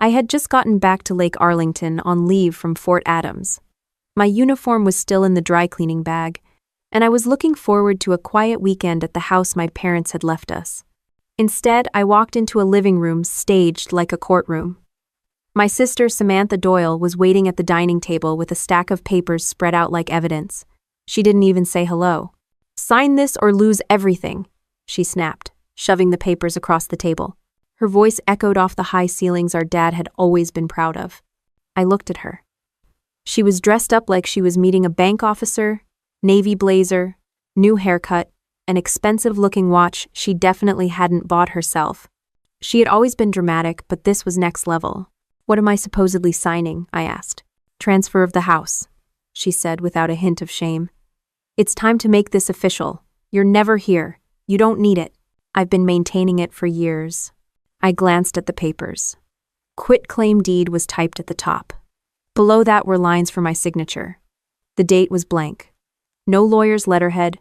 I had just gotten back to Lake Arlington on leave from Fort Adams. My uniform was still in the dry cleaning bag, and I was looking forward to a quiet weekend at the house my parents had left us. Instead, I walked into a living room staged like a courtroom. My sister, Samantha Doyle, was waiting at the dining table with a stack of papers spread out like evidence. She didn't even say hello. "Sign this or lose everything," she snapped, shoving the papers across the table. Her voice echoed off the high ceilings our dad had always been proud of. I looked at her. She was dressed up like she was meeting a bank officer, navy blazer, new haircut, an expensive-looking watch she definitely hadn't bought herself. She had always been dramatic, but this was next level. "What am I supposedly signing?" I asked. "Transfer of the house," she said without a hint of shame. "It's time to make this official. You're never here. You don't need it. I've been maintaining it for years." I glanced at the papers. Quitclaim deed was typed at the top. Below that were lines for my signature. The date was blank. No lawyer's letterhead,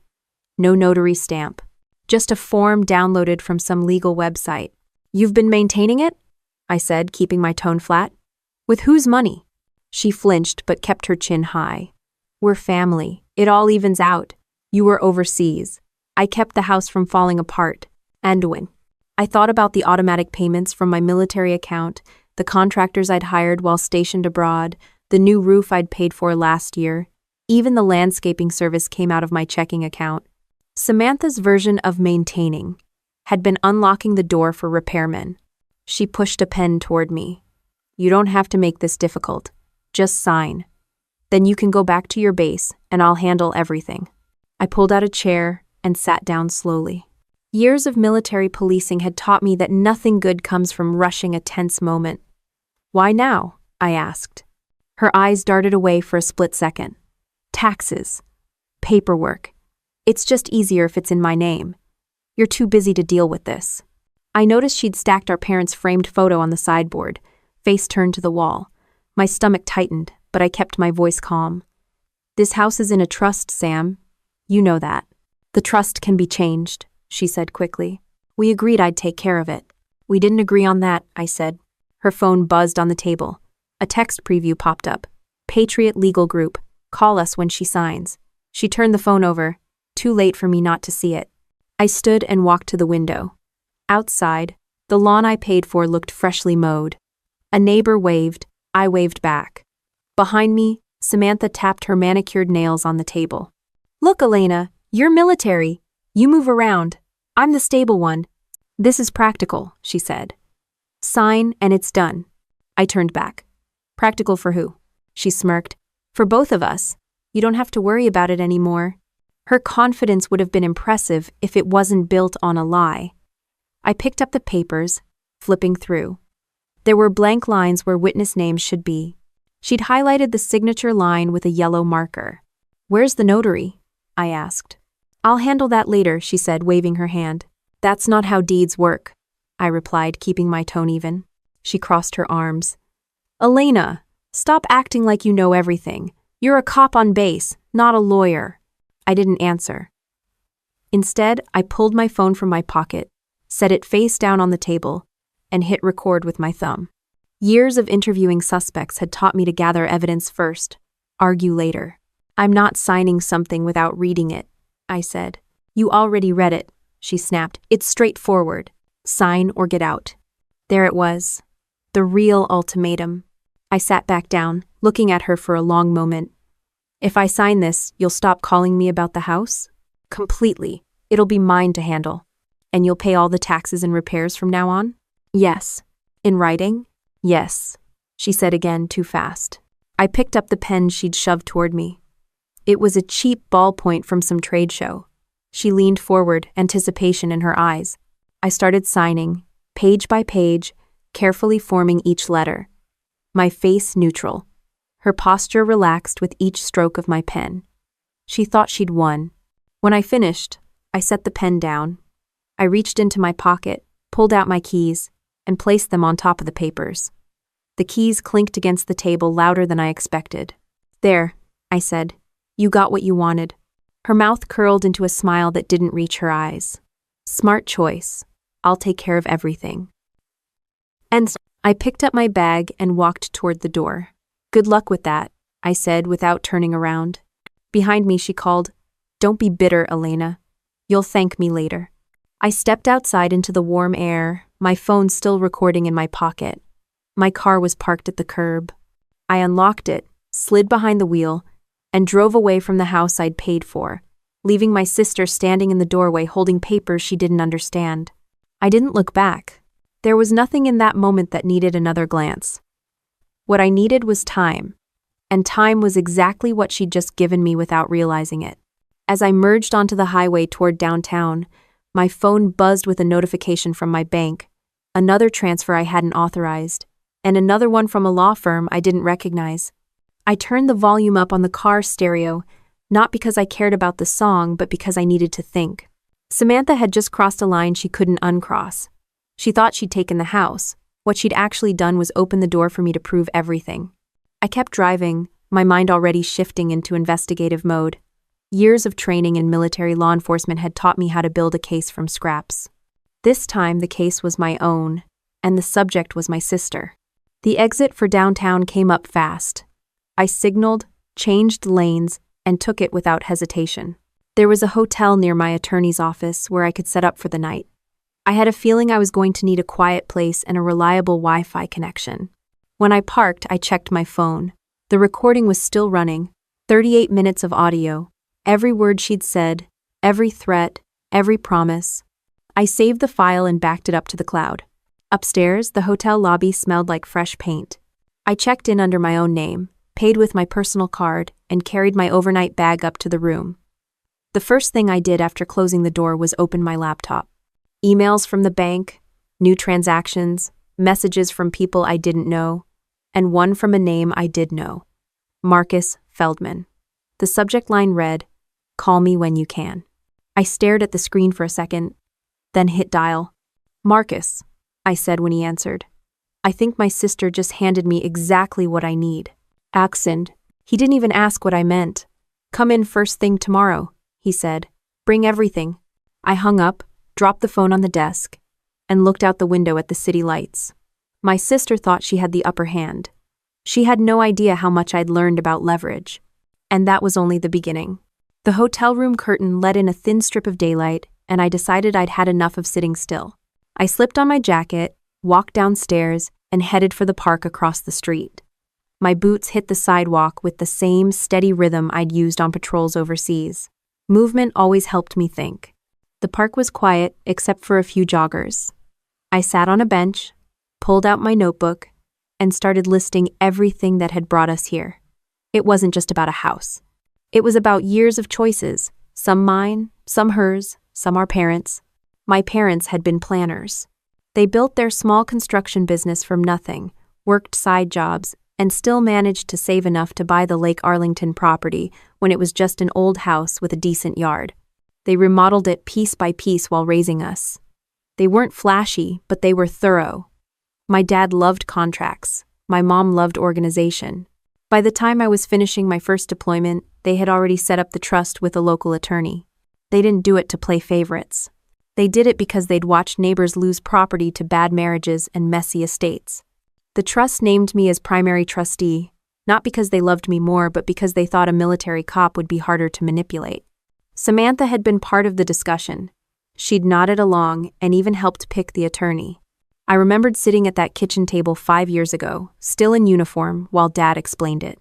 no notary stamp. Just a form downloaded from some legal website. "You've been maintaining it?" I said, keeping my tone flat. "With whose money?" She flinched but kept her chin high. "We're family. It all evens out. You were overseas. I kept the house from falling apart. Anduin." I thought about the automatic payments from my military account, the contractors I'd hired while stationed abroad, the new roof I'd paid for last year. Even the landscaping service came out of my checking account. Samantha's version of maintaining had been unlocking the door for repairmen. She pushed a pen toward me. "You don't have to make this difficult. Just sign. Then you can go back to your base, and I'll handle everything." I pulled out a chair and sat down slowly. Years of military policing had taught me that nothing good comes from rushing a tense moment. "Why now?" I asked. Her eyes darted away for a split second. "Taxes. Paperwork. It's just easier if it's in my name. You're too busy to deal with this." I noticed she'd stacked our parents' framed photo on the sideboard, face turned to the wall. My stomach tightened, but I kept my voice calm. "This house is in a trust, Sam. You know that. The trust can be changed," she said quickly. "We agreed I'd take care of it." "We didn't agree on that," I said. Her phone buzzed on the table. A text preview popped up. "Patriot Legal Group. Call us when she signs." She turned the phone over. Too late for me not to see it. I stood and walked to the window. Outside, the lawn I paid for looked freshly mowed. A neighbor waved. I waved back. Behind me, Samantha tapped her manicured nails on the table. "Look, Elena, you're military. You move around. I'm the stable one. This is practical," she said. "Sign and it's done." I turned back. "Practical for who?" She smirked. "For both of us. You don't have to worry about it anymore." Her confidence would have been impressive if it wasn't built on a lie. I picked up the papers, flipping through. There were blank lines where witness names should be. She'd highlighted the signature line with a yellow marker. "Where's the notary?" I asked. "I'll handle that later," she said, waving her hand. "That's not how deeds work," I replied, keeping my tone even. She crossed her arms. "Elena, stop acting like you know everything. You're a cop on base, not a lawyer." I didn't answer. Instead, I pulled my phone from my pocket, set it face down on the table, and hit record with my thumb. Years of interviewing suspects had taught me to gather evidence first, argue later. "I'm not signing something without reading it," I said. "You already read it," she snapped. "It's straightforward. Sign or get out." There it was. The real ultimatum. I sat back down, looking at her for a long moment. "If I sign this, you'll stop calling me about the house?" "Completely. It'll be mine to handle." "And you'll pay all the taxes and repairs from now on?" "Yes." "In writing?" "Yes," she said again, too fast. I picked up the pen she'd shoved toward me. It was a cheap ballpoint from some trade show. She leaned forward, anticipation in her eyes. I started signing, page by page, carefully forming each letter. My face neutral. Her posture relaxed with each stroke of my pen. She thought she'd won. When I finished, I set the pen down. I reached into my pocket, pulled out my keys, and placed them on top of the papers. The keys clinked against the table louder than I expected. "There," I said. "You got what you wanted." Her mouth curled into a smile that didn't reach her eyes. "Smart choice. I'll take care of everything." And I picked up my bag and walked toward the door. "Good luck with that," I said without turning around. Behind me, she called, "Don't be bitter, Elena. You'll thank me later." I stepped outside into the warm air, my phone still recording in my pocket. My car was parked at the curb. I unlocked it, slid behind the wheel, and drove away from the house I'd paid for, leaving my sister standing in the doorway holding papers she didn't understand. I didn't look back. There was nothing in that moment that needed another glance. What I needed was time, and time was exactly what she'd just given me without realizing it. As I merged onto the highway toward downtown, my phone buzzed with a notification from my bank, another transfer I hadn't authorized, and another one from a law firm I didn't recognize. I turned the volume up on the car stereo, not because I cared about the song, but because I needed to think. Samantha had just crossed a line she couldn't uncross. She thought she'd taken the house. What she'd actually done was open the door for me to prove everything. I kept driving, my mind already shifting into investigative mode. Years of training in military law enforcement had taught me how to build a case from scraps. This time, the case was my own, and the subject was my sister. The exit for downtown came up fast. I signaled, changed lanes, and took it without hesitation. There was a hotel near my attorney's office where I could set up for the night. I had a feeling I was going to need a quiet place and a reliable Wi-Fi connection. When I parked, I checked my phone. The recording was still running, 38 minutes of audio, every word she'd said, every threat, every promise. I saved the file and backed it up to the cloud. Upstairs, the hotel lobby smelled like fresh paint. I checked in under my own name, paid with my personal card, and carried my overnight bag up to the room. The first thing I did after closing the door was open my laptop. Emails from the bank, new transactions, messages from people I didn't know, and one from a name I did know. Marcus Feldman. The subject line read, "Call me when you can." I stared at the screen for a second, then hit dial. "Marcus," I said when he answered. "I think my sister just handed me exactly what I need." Accent. He didn't even ask what I meant. "Come in first thing tomorrow," he said. "Bring everything." I hung up, dropped the phone on the desk, and looked out the window at the city lights. My sister thought she had the upper hand. She had no idea how much I'd learned about leverage. And that was only the beginning. The hotel room curtain let in a thin strip of daylight, and I decided I'd had enough of sitting still. I slipped on my jacket, walked downstairs, and headed for the park across the street. My boots hit the sidewalk with the same steady rhythm I'd used on patrols overseas. Movement always helped me think. The park was quiet, except for a few joggers. I sat on a bench, pulled out my notebook, and started listing everything that had brought us here. It wasn't just about a house. It was about years of choices, some mine, some hers, some our parents'. My parents had been planners. They built their small construction business from nothing, worked side jobs, and still managed to save enough to buy the Lake Arlington property when it was just an old house with a decent yard. They remodeled it piece by piece while raising us. They weren't flashy, but they were thorough. My dad loved contracts. My mom loved organization. By the time I was finishing my first deployment, they had already set up the trust with a local attorney. They didn't do it to play favorites. They did it because they'd watched neighbors lose property to bad marriages and messy estates. The trust named me as primary trustee, not because they loved me more, but because they thought a military cop would be harder to manipulate. Samantha had been part of the discussion. She'd nodded along and even helped pick the attorney. I remembered sitting at that kitchen table 5 years ago, still in uniform, while Dad explained it.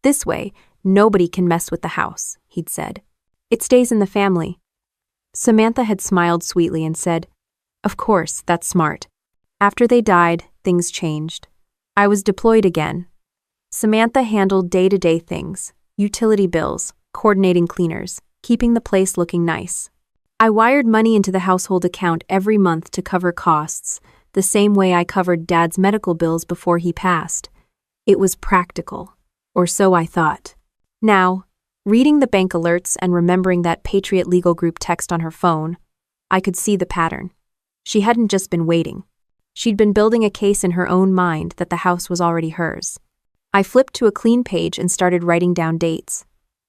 "This way, nobody can mess with the house," he'd said. "It stays in the family." Samantha had smiled sweetly and said, "Of course, that's smart." After they died, things changed. I was deployed again. Samantha handled day-to-day things, utility bills, coordinating cleaners, keeping the place looking nice. I wired money into the household account every month to cover costs, the same way I covered Dad's medical bills before he passed. It was practical, or so I thought. Now, reading the bank alerts and remembering that Patriot Legal Group text on her phone, I could see the pattern. She hadn't just been waiting. She'd been building a case in her own mind that the house was already hers. I flipped to a clean page and started writing down dates.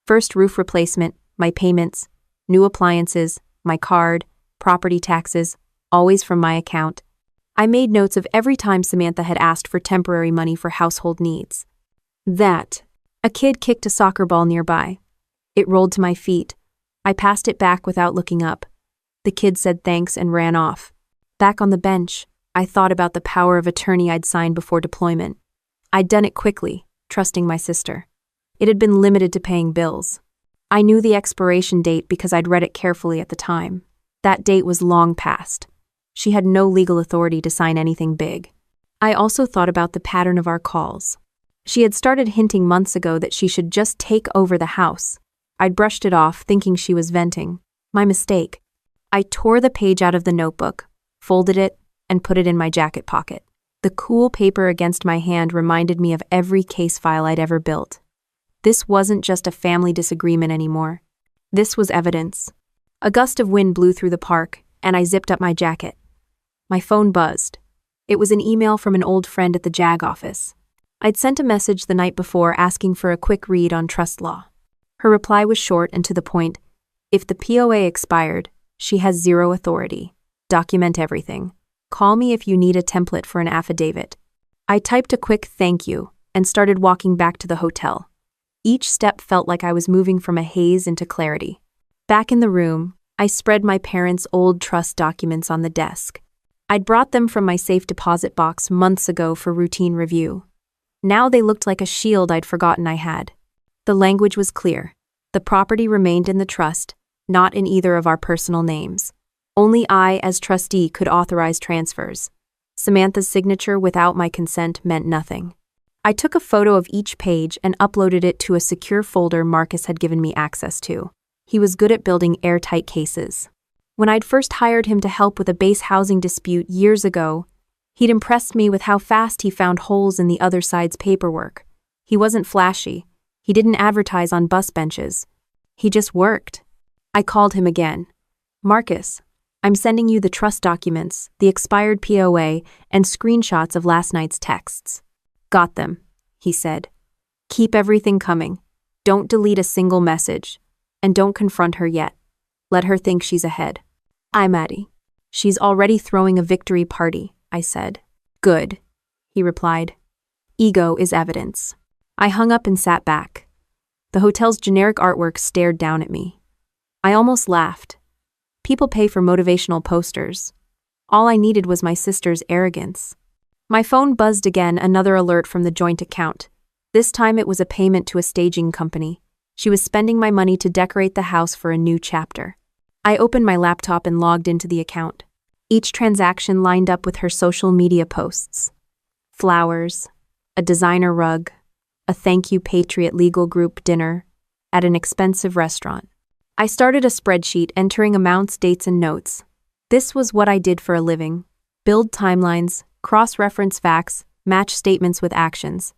First roof replacement, my payments, new appliances, my card, property taxes, always from my account. I made notes of every time Samantha had asked for temporary money for household needs. That. A kid kicked a soccer ball nearby. It rolled to my feet. I passed it back without looking up. The kid said thanks and ran off. Back on the bench, I thought about the power of attorney I'd signed before deployment. I'd done it quickly, trusting my sister. It had been limited to paying bills. I knew the expiration date because I'd read it carefully at the time. That date was long past. She had no legal authority to sign anything big. I also thought about the pattern of our calls. She had started hinting months ago that she should just take over the house. I'd brushed it off, thinking she was venting. My mistake. I tore the page out of the notebook, folded it, and put it in my jacket pocket. The cool paper against my hand reminded me of every case file I'd ever built. This wasn't just a family disagreement anymore. This was evidence. A gust of wind blew through the park, and I zipped up my jacket. My phone buzzed. It was an email from an old friend at the JAG office. I'd sent a message the night before asking for a quick read on trust law. Her reply was short and to the point. If the POA expired, she has zero authority. Document everything. Call me if you need a template for an affidavit. I typed a quick thank you and started walking back to the hotel. Each step felt like I was moving from a haze into clarity. Back in the room, I spread my parents' old trust documents on the desk. I'd brought them from my safe deposit box months ago for routine review. Now they looked like a shield I'd forgotten I had. The language was clear. The property remained in the trust, not in either of our personal names. Only I, as trustee, could authorize transfers. Samantha's signature without my consent meant nothing. I took a photo of each page and uploaded it to a secure folder Marcus had given me access to. He was good at building airtight cases. When I'd first hired him to help with a base housing dispute years ago, he'd impressed me with how fast he found holes in the other side's paperwork. He wasn't flashy. He didn't advertise on bus benches. He just worked. I called him again. Marcus, I'm sending you the trust documents, the expired POA, and screenshots of last night's texts. Got them, he said. Keep everything coming. Don't delete a single message. And don't confront her yet. Let her think she's ahead. I'm Addie. She's already throwing a victory party, I said. Good, he replied. Ego is evidence. I hung up and sat back. The hotel's generic artwork stared down at me. I almost laughed. People pay for motivational posters. All I needed was my sister's arrogance. My phone buzzed again, another alert from the joint account. This time it was a payment to a staging company. She was spending my money to decorate the house for a new chapter. I opened my laptop and logged into the account. Each transaction lined up with her social media posts. Flowers, a designer rug, a thank you Patriot Legal Group dinner at an expensive restaurant. I started a spreadsheet entering amounts, dates, and notes. This was what I did for a living. Build timelines, cross-reference facts, match statements with actions.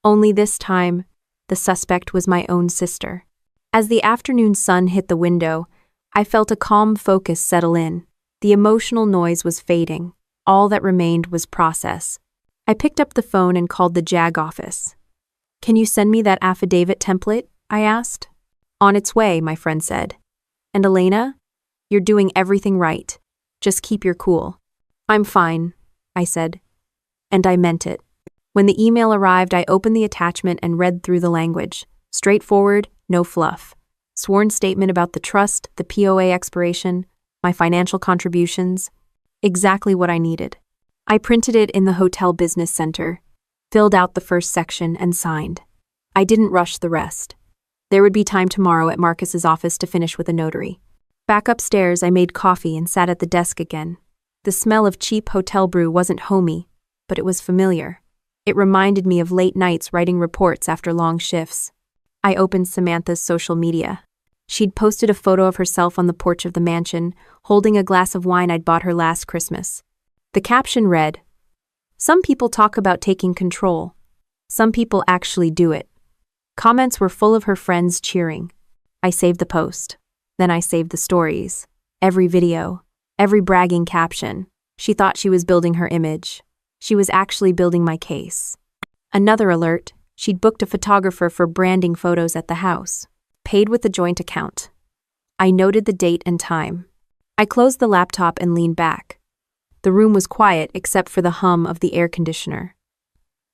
Only this time, the suspect was my own sister. As the afternoon sun hit the window, I felt a calm focus settle in. The emotional noise was fading. All that remained was process. I picked up the phone and called the JAG office. Can you send me that affidavit template? I asked. On its way, my friend said. And Elena? You're doing everything right. Just keep your cool. I'm fine, I said. And I meant it. When the email arrived, I opened the attachment and read through the language. Straightforward, no fluff. Sworn statement about the trust, the POA expiration, my financial contributions. Exactly what I needed. I printed it in the hotel business center, filled out the first section, and signed. I didn't rush the rest. There would be time tomorrow at Marcus's office to finish with a notary. Back upstairs, I made coffee and sat at the desk again. The smell of cheap hotel brew wasn't homey, but it was familiar. It reminded me of late nights writing reports after long shifts. I opened Samantha's social media. She'd posted a photo of herself on the porch of the mansion, holding a glass of wine I'd bought her last Christmas. The caption read, "Some people talk about taking control. Some people actually do it." Comments were full of her friends cheering. I saved the post. Then I saved the stories. Every video. Every bragging caption. She thought she was building her image. She was actually building my case. Another alert. She'd booked a photographer for branding photos at the house. Paid with the joint account. I noted the date and time. I closed the laptop and leaned back. The room was quiet except for the hum of the air conditioner.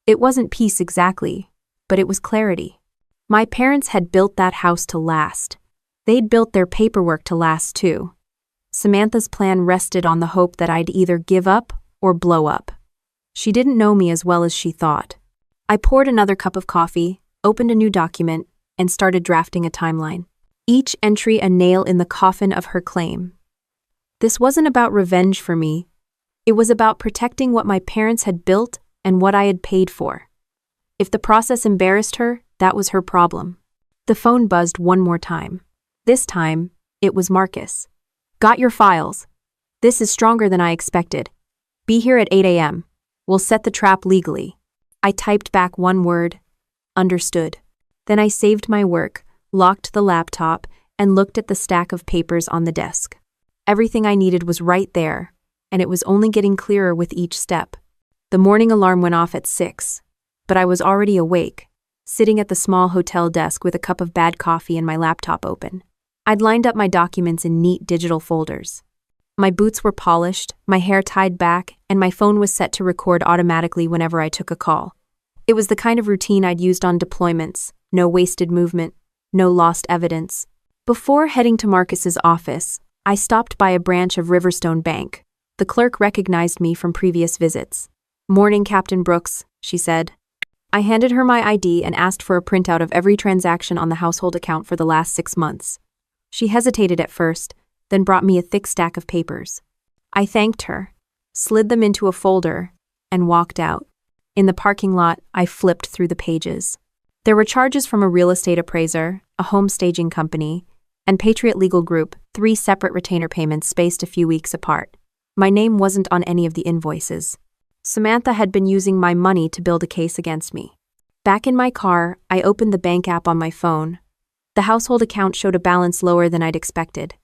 It wasn't peace exactly, but it was clarity. My parents had built that house to last. They'd built their paperwork to last too. Samantha's plan rested on the hope that I'd either give up or blow up. She didn't know me as well as she thought. I poured another cup of coffee, opened a new document, and started drafting a timeline. Each entry a nail in the coffin of her claim. This wasn't about revenge for me. It was about protecting what my parents had built and what I had paid for. If the process embarrassed her, that was her problem. The phone buzzed one more time. This time, it was Marcus. Got your files. This is stronger than I expected. Be here at 8 a.m. We'll set the trap legally. I typed back one word. Understood. Then I saved my work, locked the laptop, and looked at the stack of papers on the desk. Everything I needed was right there, and it was only getting clearer with each step. The morning alarm went off at 6, but I was already awake, sitting at the small hotel desk with a cup of bad coffee and my laptop open. I'd lined up my documents in neat digital folders. My boots were polished, my hair tied back, and my phone was set to record automatically whenever I took a call. It was the kind of routine I'd used on deployments, no wasted movement, no lost evidence. Before heading to Marcus's office, I stopped by a branch of Riverstone Bank. The clerk recognized me from previous visits. "Morning, Captain Brooks," she said. I handed her my ID and asked for a printout of every transaction on the household account for the last 6 months. She hesitated at first, then brought me a thick stack of papers. I thanked her, slid them into a folder, and walked out. In the parking lot, I flipped through the pages. There were charges from a real estate appraiser, a home staging company, and Patriot Legal Group, 3 separate retainer payments spaced a few weeks apart. My name wasn't on any of the invoices. Samantha had been using my money to build a case against me. Back in my car, I opened the bank app on my phone. The household account showed a balance lower than I'd expected.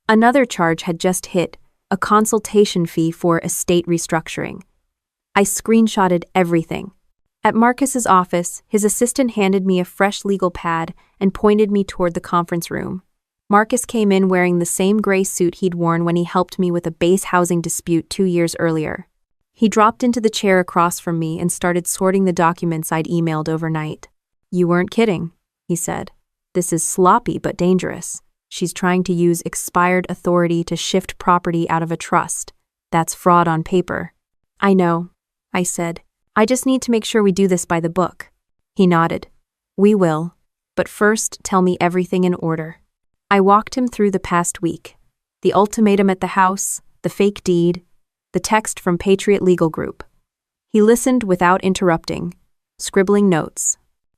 Another charge had just hit, a consultation fee for estate restructuring. I screenshotted everything. At Marcus's office, his assistant handed me a fresh legal pad and pointed me toward the conference room. Marcus came in wearing the same gray suit he'd worn when he helped me with a base housing dispute 2 years earlier. He dropped into the chair across from me and started sorting the documents I'd emailed overnight. "You weren't kidding," he said. "This is sloppy but dangerous. She's trying to use expired authority to shift property out of a trust. That's fraud on paper." "I know," I said. "I just need to make sure we do this by the book." He nodded. "We will. But first, tell me everything in order." I walked him through the past week. The ultimatum at the house, the fake deed, the text from Patriot Legal Group. He listened without interrupting, scribbling notes.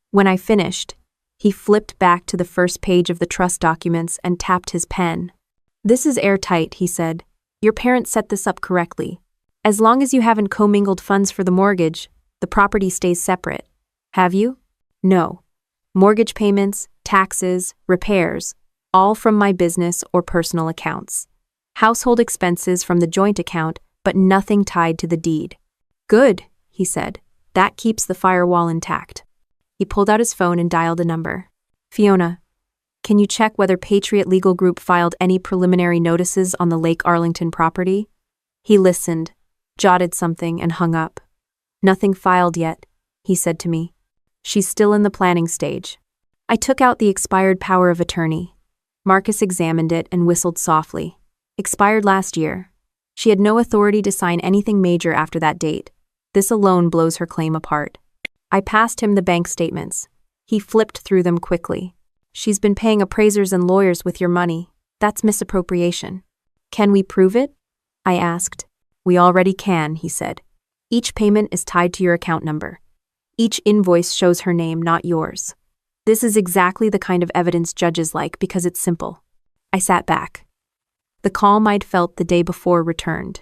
When I finished, he flipped back to the first page of the trust documents and tapped his pen. "This is airtight," he said. "Your parents set this up correctly. As long as you haven't commingled funds for the mortgage, the property stays separate. Have you?" "No. Mortgage payments, taxes, repairs, all from my business or personal accounts. Household expenses from the joint account, but nothing tied to the deed." "Good," he said. "That keeps the firewall intact." He pulled out his phone and dialed a number. "Fiona, can you check whether Patriot Legal Group filed any preliminary notices on the Lake Arlington property?" He listened, jotted something, and hung up. "Nothing filed yet," he said to me. "She's still in the planning stage." I took out the expired power of attorney. Marcus examined it and whistled softly. "Expired last year. She had no authority to sign anything major after that date. This alone blows her claim apart." I passed him the bank statements. He flipped through them quickly. "She's been paying appraisers and lawyers with your money. That's misappropriation." "Can we prove it?" I asked. "We already can," he said. "Each payment is tied to your account number. Each invoice shows her name, not yours. This is exactly the kind of evidence judges like because it's simple." I sat back. The calm I'd felt the day before returned.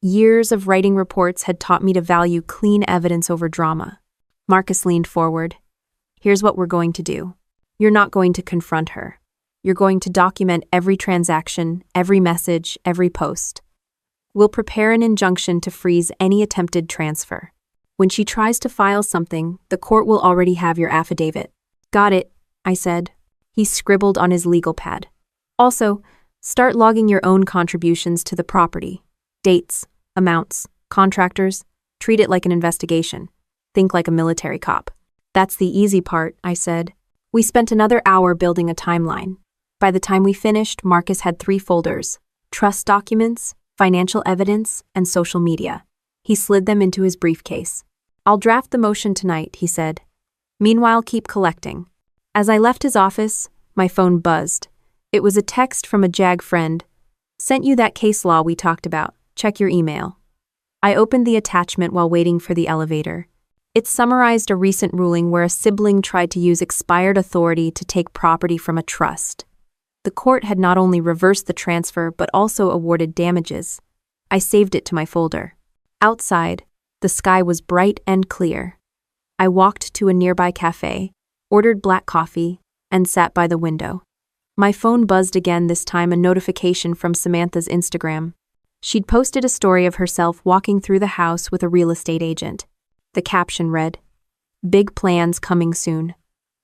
Years of writing reports had taught me to value clean evidence over drama. Marcus leaned forward. "Here's what we're going to do. You're not going to confront her. You're going to document every transaction, every message, every post. We'll prepare an injunction to freeze any attempted transfer. When she tries to file something, the court will already have your affidavit." "Got it," I said. He scribbled on his legal pad. "Also, start logging your own contributions to the property. Dates, amounts, contractors. Treat it like an investigation. Think like a military cop. That's the easy part, I said. We spent another hour building a timeline. By the time we finished, Marcus had 3 folders: trust documents, financial evidence, and social media. He slid them into his briefcase. I'll draft the motion tonight, he said. Meanwhile, keep collecting. As I left his office, my phone buzzed. It was a text from a JAG friend. Sent you that case law we talked about. Check your email. I opened the attachment while waiting for the elevator. It summarized a recent ruling where a sibling tried to use expired authority to take property from a trust. The court had not only reversed the transfer but also awarded damages. I saved it to my folder. Outside, the sky was bright and clear. I walked to a nearby cafe, ordered black coffee, and sat by the window. My phone buzzed again, this time a notification from Samantha's Instagram. She'd posted a story of herself walking through the house with a real estate agent. The caption read, "Big plans coming soon."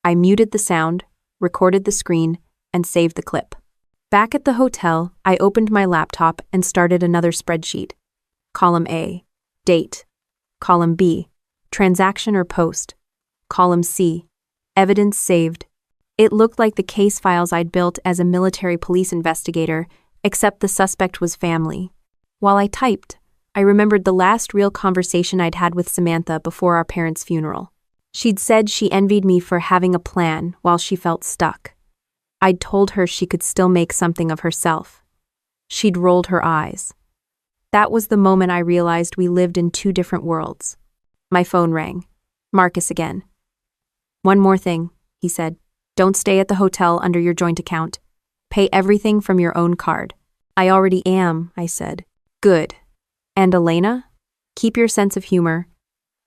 I muted the sound, recorded the screen, and saved the clip. Back at the hotel, I opened my laptop and started another spreadsheet. Column A, date. Column B, transaction or post. Column C, evidence saved. It looked like the case files I'd built as a military police investigator, except the suspect was family. While I typed, I remembered the last real conversation I'd had with Samantha before our parents' funeral. She'd said she envied me for having a plan while she felt stuck. I'd told her she could still make something of herself. She'd rolled her eyes. That was the moment I realized we lived in 2 different worlds. My phone rang. Marcus again. "One more thing," he said. "Don't stay at the hotel under your joint account. Pay everything from your own card." "I already am," I said. "Good. And Elena? Keep your sense of humor.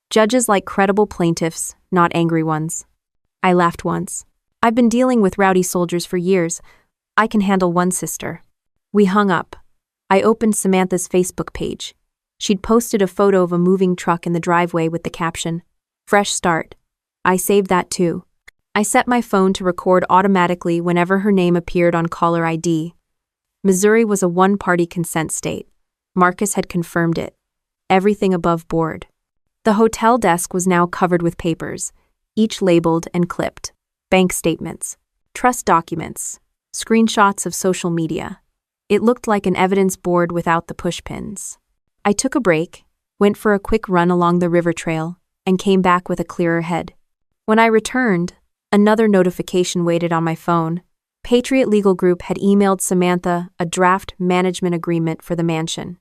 Judges like credible plaintiffs, not angry ones." I laughed once. "I've been dealing with rowdy soldiers for years. I can handle one, sister." We hung up. I opened Samantha's Facebook page. She'd posted a photo of a moving truck in the driveway with the caption, "Fresh start." I saved that too. I set my phone to record automatically whenever her name appeared on caller ID. Missouri was a one-party consent state. Marcus had confirmed it. Everything above board. The hotel desk was now covered with papers, each labeled and clipped. Bank statements, trust documents, screenshots of social media. It looked like an evidence board without the pushpins. I took a break, went for a quick run along the river trail, and came back with a clearer head. When I returned, another notification waited on my phone. Patriot Legal Group had emailed Samantha a draft management agreement for the mansion.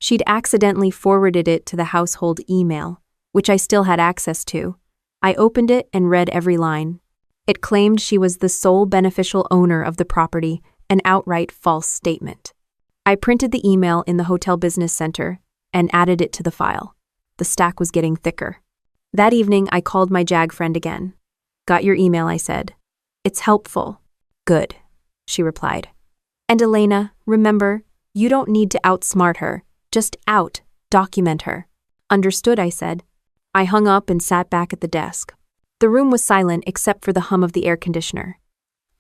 She'd accidentally forwarded it to the household email, which I still had access to. I opened it and read every line. It claimed she was the sole beneficial owner of the property, an outright false statement. I printed the email in the hotel business center and added it to the file. The stack was getting thicker. That evening, I called my JAG friend again. "Got your email," I said. "It's helpful." "Good," she replied. "And Elena, remember, you don't need to outsmart her. Just document her." "Understood," I said. I hung up and sat back at the desk. The room was silent except for the hum of the air conditioner.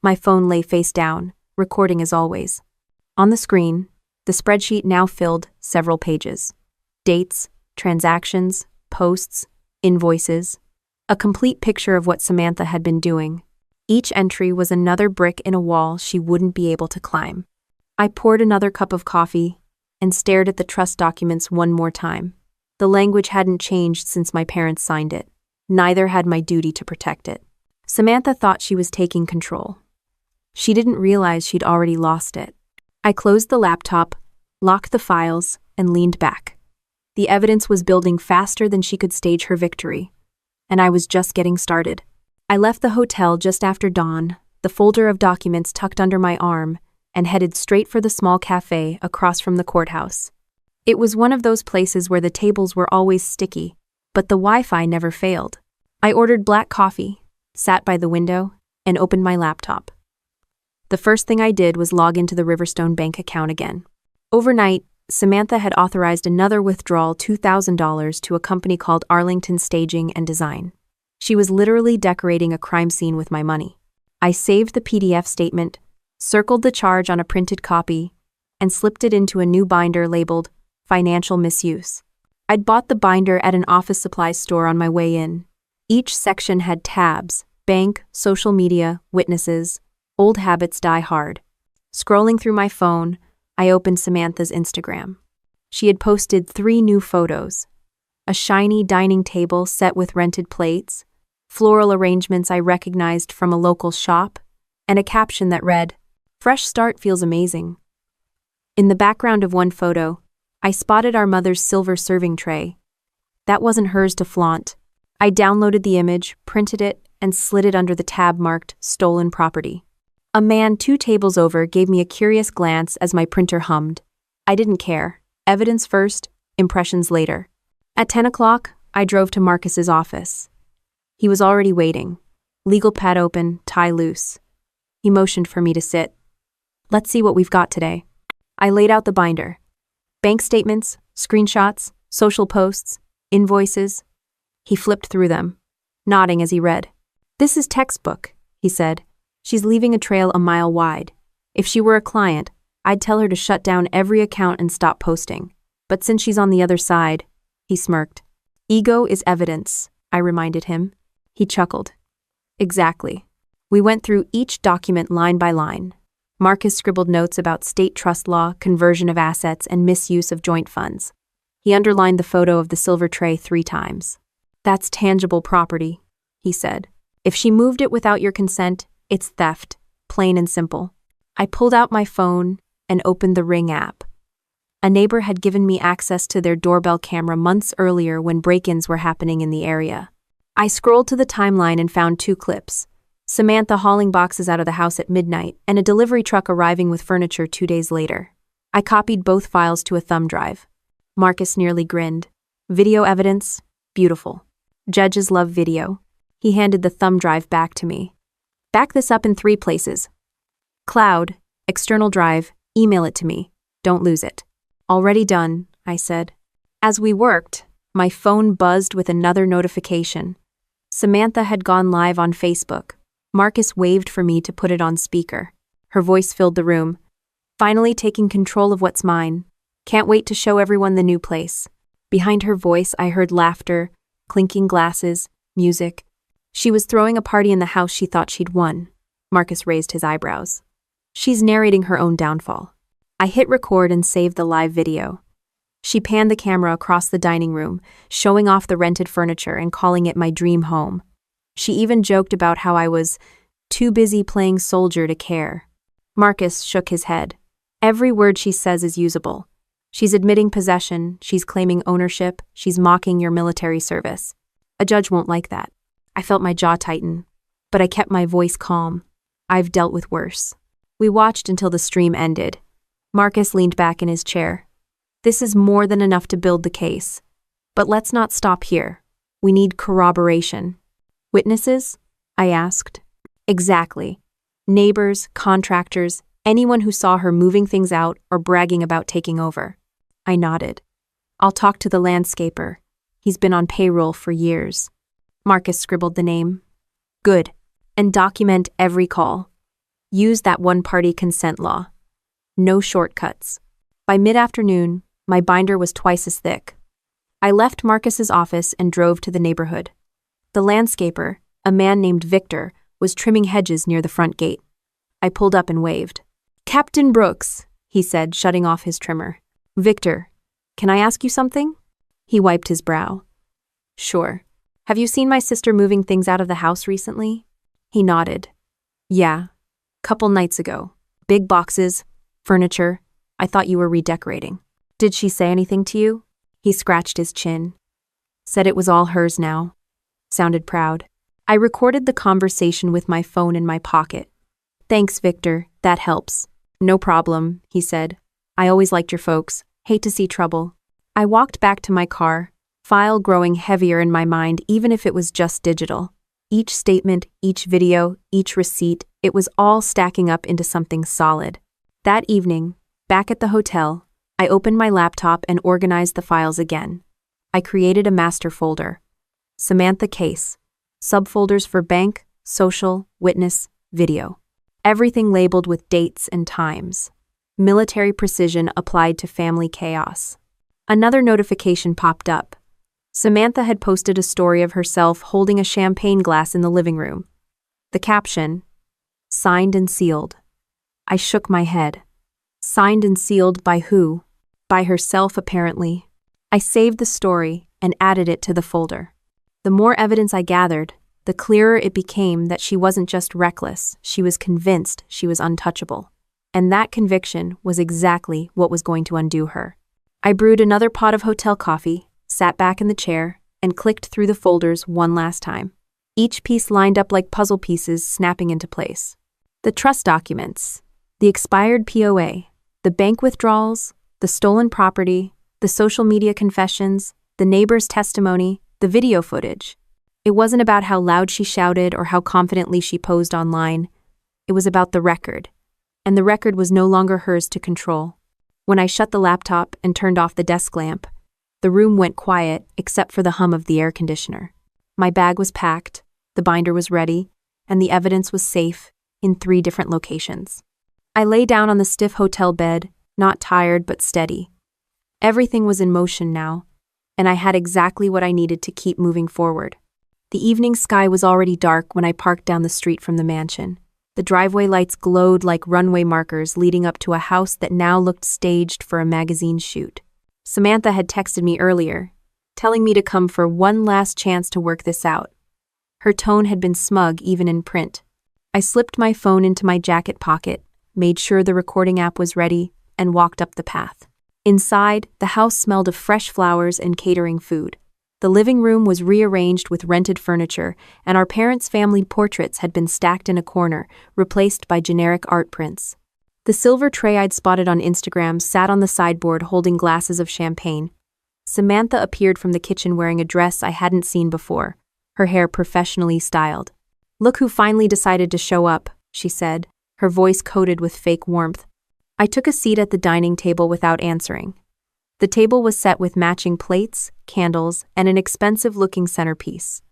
My phone lay face down, recording as always. On the screen, the spreadsheet now filled several pages. Dates, transactions, posts, invoices. A complete picture of what Samantha had been doing. Each entry was another brick in a wall she wouldn't be able to climb. I poured another cup of coffee and stared at the trust documents one more time. The language hadn't changed since my parents signed it. Neither had my duty to protect it. Samantha thought she was taking control. She didn't realize she'd already lost it. I closed the laptop, locked the files, and leaned back. The evidence was building faster than she could stage her victory, and I was just getting started. I left the hotel just after dawn, the folder of documents tucked under my arm, and headed straight for the small cafe across from the courthouse. It was one of those places where the tables were always sticky, but the Wi-Fi never failed. I ordered black coffee, sat by the window, and opened my laptop. The first thing I did was log into the Riverstone bank account again. Overnight, Samantha had authorized another withdrawal $2,000 to a company called Arlington Staging and Design. She was literally decorating a crime scene with my money. I saved the PDF statement, circled the charge on a printed copy, and slipped it into a new binder labeled financial misuse. I'd bought the binder at an office supplies store on my way in. Each section had tabs: bank, social media, witnesses. Old habits die hard. Scrolling through my phone, I opened Samantha's Instagram. She had posted 3 new photos: a shiny dining table set with rented plates, floral arrangements I recognized from a local shop, and a caption that read, "Fresh start feels amazing." In the background of one photo, I spotted our mother's silver serving tray. That wasn't hers to flaunt. I downloaded the image, printed it, and slid it under the tab marked "Stolen Property." A man 2 tables over gave me a curious glance as my printer hummed. I didn't care. Evidence first, impressions later. At 10 o'clock, I drove to Marcus's office. He was already waiting. Legal pad open, tie loose. He motioned for me to sit. "Let's see what we've got today." I laid out the binder. Bank statements, screenshots, social posts, invoices. He flipped through them, nodding as he read. "This is textbook," he said. "She's leaving a trail a mile wide. If she were a client, I'd tell her to shut down every account and stop posting. But since she's on the other side," he smirked. "Ego is evidence," I reminded him. He chuckled. "Exactly." We went through each document line by line. Marcus scribbled notes about state trust law, conversion of assets, and misuse of joint funds. He underlined the photo of the silver tray 3 times. "That's tangible property," he said. "If she moved it without your consent, it's theft, plain and simple." I pulled out my phone and opened the Ring app. A neighbor had given me access to their doorbell camera months earlier when break-ins were happening in the area. I scrolled to the timeline and found 2 clips: Samantha hauling boxes out of the house at midnight and a delivery truck arriving with furniture 2 days later. I copied both files to a thumb drive. Marcus nearly grinned. "Video evidence? Beautiful. Judges love video." He handed the thumb drive back to me. "Back this up in 3 places. Cloud, external drive, email it to me. Don't lose it." "Already done," I said. As we worked, my phone buzzed with another notification. Samantha had gone live on Facebook. Marcus waved for me to put it on speaker. Her voice filled the room. "Finally taking control of what's mine. Can't wait to show everyone the new place." Behind her voice, I heard laughter, clinking glasses, music. She was throwing a party in the house she thought she'd won. Marcus raised his eyebrows. "She's narrating her own downfall." I hit record and saved the live video. She panned the camera across the dining room, showing off the rented furniture and calling it my dream home. She even joked about how I was too busy playing soldier to care. Marcus shook his head. "Every word she says is usable. She's admitting possession, she's claiming ownership, she's mocking your military service. A judge won't like that." I felt my jaw tighten, but I kept my voice calm. I've dealt with worse. We watched until the stream ended. Marcus leaned back in his chair. "This is more than enough to build the case. But let's not stop here. We need corroboration." "Witnesses?" I asked. "Exactly. Neighbors, contractors, anyone who saw her moving things out or bragging about taking over." I nodded. "I'll talk to the landscaper. He's been on payroll for years." Marcus scribbled the name. "Good. And document every call. Use that one-party consent law. No shortcuts." By mid-afternoon, my binder was twice as thick. I left Marcus's office and drove to the neighborhood. The landscaper, a man named Victor, was trimming hedges near the front gate. I pulled up and waved. "Captain Brooks," he said, shutting off his trimmer. "Victor, can I ask you something?" He wiped his brow. "Sure. Have you seen my sister moving things out of the house recently?" He nodded. "Yeah. Couple nights ago. Big boxes, furniture. I thought you were redecorating." "Did she say anything to you?" He scratched his chin. "Said it was all hers now." Sounded proud. I recorded the conversation with my phone in my pocket. "Thanks, Victor. That helps." "No problem," he said. "I always liked your folks. Hate to see trouble." I walked back to my car, file growing heavier in my mind even if it was just digital. Each statement, each video, each receipt, it was all stacking up into something solid. That evening, back at the hotel, I opened my laptop and organized the files again. I created a master folder. Samantha Case. Subfolders for bank, social, witness, video. Everything labeled with dates and times. Military precision applied to family chaos. Another notification popped up. Samantha had posted a story of herself holding a champagne glass in the living room. The caption, "Signed and sealed." I shook my head. Signed and sealed by who? By herself, apparently. I saved the story and added it to the folder. The more evidence I gathered, the clearer it became that she wasn't just reckless, she was convinced she was untouchable. And that conviction was exactly what was going to undo her. I brewed another pot of hotel coffee, sat back in the chair, and clicked through the folders one last time. Each piece lined up like puzzle pieces snapping into place. The trust documents, the expired POA, the bank withdrawals, the stolen property, the social media confessions, the neighbor's testimony, the video footage. It wasn't about how loud she shouted or how confidently she posed online. It was about the record. And the record was no longer hers to control. When I shut the laptop and turned off the desk lamp, the room went quiet except for the hum of the air conditioner. My bag was packed, the binder was ready, and the evidence was safe in 3 different locations. I lay down on the stiff hotel bed, not tired but steady. Everything was in motion now, and I had exactly what I needed to keep moving forward. The evening sky was already dark when I parked down the street from the mansion. The driveway lights glowed like runway markers leading up to a house that now looked staged for a magazine shoot. Samantha had texted me earlier, telling me to come for one last chance to work this out. Her tone had been smug even in print. I slipped my phone into my jacket pocket, made sure the recording app was ready, and walked up the path. Inside, the house smelled of fresh flowers and catering food. The living room was rearranged with rented furniture, and our parents' family portraits had been stacked in a corner, replaced by generic art prints. The silver tray I'd spotted on Instagram sat on the sideboard holding glasses of champagne. Samantha appeared from the kitchen wearing a dress I hadn't seen before, her hair professionally styled. "Look who finally decided to show up," she said, her voice coated with fake warmth. I took a seat at the dining table without answering. The table was set with matching plates, candles, and an expensive-looking centerpiece.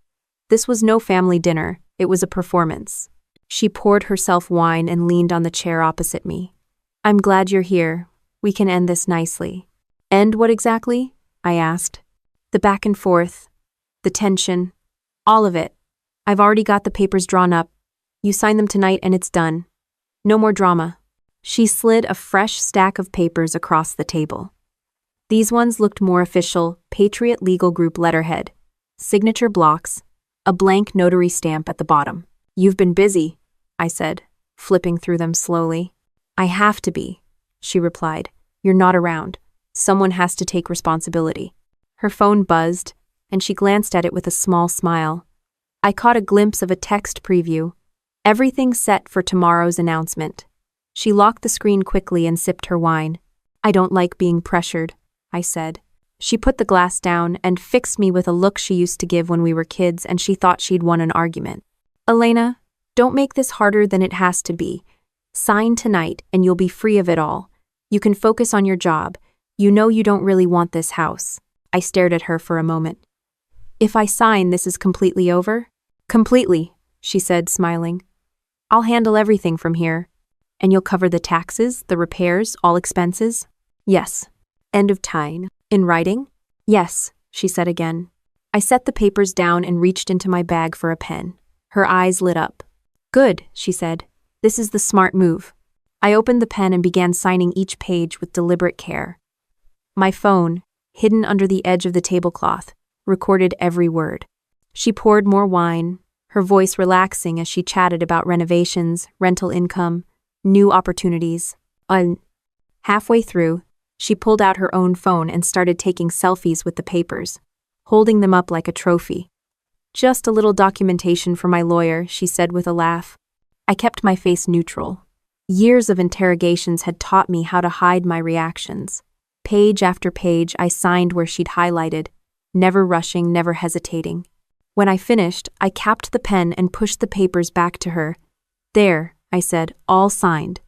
This was no family dinner, it was a performance. She poured herself wine and leaned on the chair opposite me. "I'm glad you're here. We can end this nicely." "End what exactly?" I asked. "The back and forth, the tension, all of it. I've already got the papers drawn up. You sign them tonight and it's done. No more drama." She slid a fresh stack of papers across the table. These ones looked more official, Patriot Legal Group letterhead, signature blocks, a blank notary stamp at the bottom. "You've been busy," I said, flipping through them slowly. "I have to be," she replied. "You're not around. Someone has to take responsibility." Her phone buzzed, and she glanced at it with a small smile. I caught a glimpse of a text preview. "Everything set for tomorrow's announcement." She locked the screen quickly and sipped her wine. "I don't like being pressured," I said. She put the glass down and fixed me with a look she used to give when we were kids and she thought she'd won an argument. "Elena, don't make this harder than it has to be. Sign tonight and you'll be free of it all. You can focus on your job. You know you don't really want this house." I stared at her for a moment. "If I sign, this is completely over?" "Completely," she said, smiling. "I'll handle everything from here. And you'll cover the taxes, the repairs, all expenses?" "Yes." "End of time. In writing?" "Yes," she said again. I set the papers down and reached into my bag for a pen. Her eyes lit up. "Good," she said. "This is the smart move." I opened the pen and began signing each page with deliberate care. My phone, hidden under the edge of the tablecloth, recorded every word. She poured more wine, her voice relaxing as she chatted about renovations, rental income, new opportunities. Halfway through, she pulled out her own phone and started taking selfies with the papers, holding them up like a trophy. "Just a little documentation for my lawyer," she said with a laugh. I kept my face neutral. Years of interrogations had taught me how to hide my reactions. Page after page, I signed where she'd highlighted, never rushing, never hesitating. When I finished, I capped the pen and pushed the papers back to her. "There," I said, "all signed."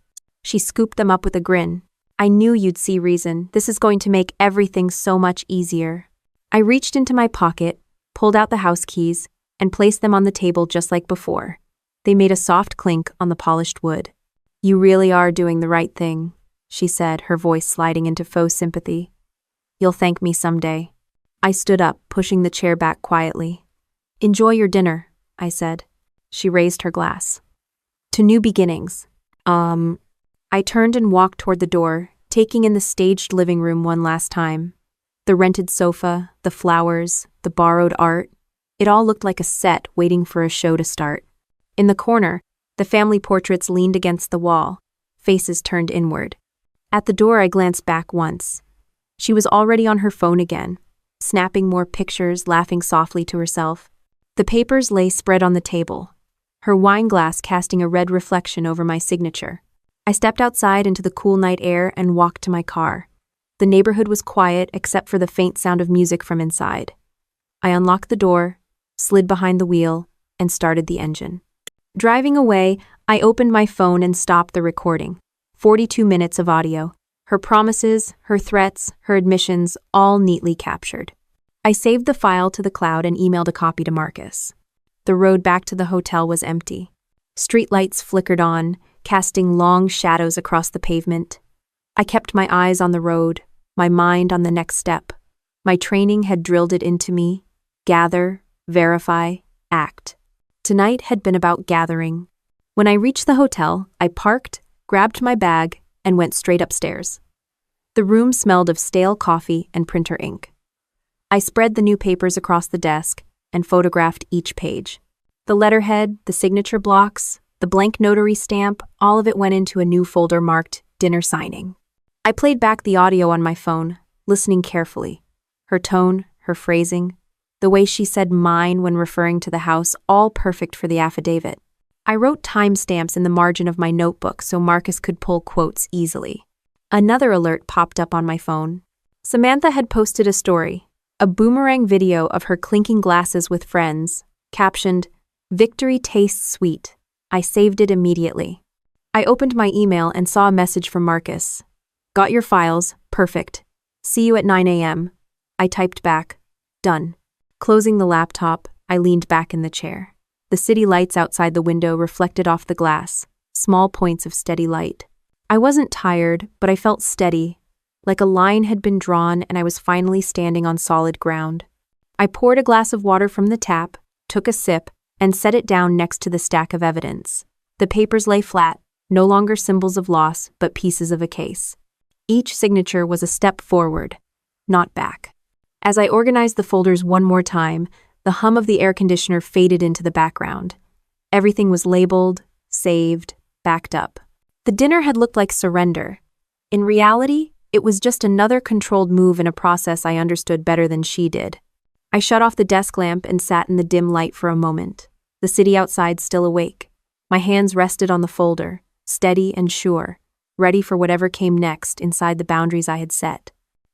She scooped them up with a grin. "I knew you'd see reason. This is going to make everything so much easier." I reached into my pocket, pulled out the house keys, and placed them on the table just like before. They made a soft clink on the polished wood. "You really are doing the right thing," she said, her voice sliding into faux sympathy. You'll thank me someday. I stood up, pushing the chair back quietly. Enjoy your dinner, I said. She raised her glass. To new beginnings. I turned and walked toward the door, taking in the staged living room one last time. The rented sofa, the flowers, the borrowed art. It all looked like a set waiting for a show to start. In the corner, the family portraits leaned against the wall, faces turned inward. At the door, I glanced back once. She was already on her phone again, snapping more pictures, laughing softly to herself. The papers lay spread on the table, her wine glass casting a red reflection over my signature. I stepped outside into the cool night air and walked to my car. The neighborhood was quiet except for the faint sound of music from inside. I unlocked the door, slid behind the wheel, and started the engine. Driving away, I opened my phone and stopped the recording. 42 minutes of audio. Her promises, her threats, her admissions, all neatly captured. I saved the file to the cloud and emailed a copy to Marcus. The road back to the hotel was empty. Streetlights flickered on, casting long shadows across the pavement. I kept my eyes on the road, my mind on the next step. My training had drilled it into me. Gather, verify, act. Tonight had been about gathering. When I reached the hotel, I parked, grabbed my bag, and went straight upstairs. The room smelled of stale coffee and printer ink. I spread the new papers across the desk and photographed each page. The letterhead, the signature blocks, the blank notary stamp, all of it went into a new folder marked Dinner Signing. I played back the audio on my phone, listening carefully. Her tone, her phrasing, the way she said mine when referring to the house, all perfect for the affidavit. I wrote timestamps in the margin of my notebook so Marcus could pull quotes easily. Another alert popped up on my phone. Samantha had posted a story, a boomerang video of her clinking glasses with friends, captioned, "Victory tastes sweet." I saved it immediately. I opened my email and saw a message from Marcus. Got your files, perfect. See you at 9 a.m. I typed back, done. Closing the laptop, I leaned back in the chair. The city lights outside the window reflected off the glass, small points of steady light. I wasn't tired, but I felt steady, like a line had been drawn and I was finally standing on solid ground. I poured a glass of water from the tap, took a sip, and set it down next to the stack of evidence. The papers lay flat, no longer symbols of loss, but pieces of a case. Each signature was a step forward, not back. As I organized the folders one more time, the hum of the air conditioner faded into the background. Everything was labeled, saved, backed up. The dinner had looked like surrender. In reality, it was just another controlled move in a process I understood better than she did. I shut off the desk lamp and sat in the dim light for a moment, the city outside still awake. My hands rested on the folder, steady and sure, ready for whatever came next inside the boundaries I had set.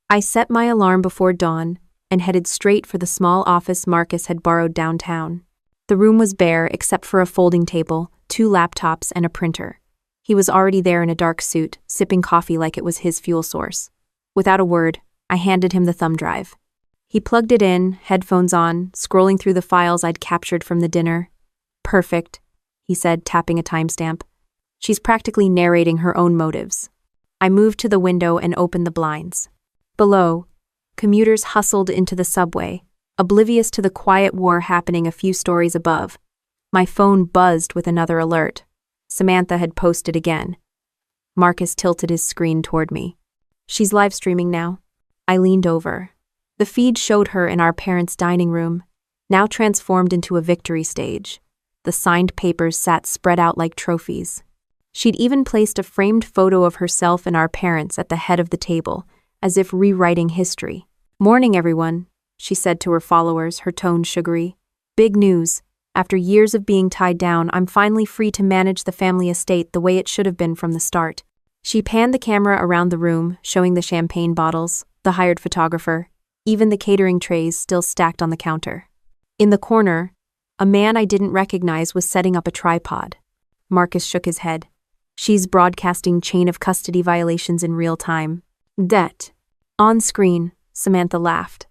I set my alarm before dawn and headed straight for the small office Marcus had borrowed downtown. The room was bare except for a folding table, 2 laptops, and a printer. He was already there in a dark suit, sipping coffee like it was his fuel source. Without a word, I handed him the thumb drive. He plugged it in, headphones on, scrolling through the files I'd captured from the dinner. Perfect, he said, tapping a timestamp. She's practically narrating her own motives. I moved to the window and opened the blinds. Below, commuters hustled into the subway, oblivious to the quiet war happening a few stories above. My phone buzzed with another alert. Samantha had posted again. Marcus tilted his screen toward me. She's live streaming now. I leaned over. The feed showed her in our parents' dining room, now transformed into a victory stage. The signed papers sat spread out like trophies. She'd even placed a framed photo of herself and our parents at the head of the table, as if rewriting history. "Morning, everyone," she said to her followers, her tone sugary. "Big news. After years of being tied down, I'm finally free to manage the family estate the way it should have been from the start." She panned the camera around the room, showing the champagne bottles, the hired photographer, even the catering trays still stacked on the counter. In the corner, a man I didn't recognize was setting up a tripod. Marcus shook his head. "She's broadcasting chain of custody violations in real time. Debt." On screen, Samantha laughed.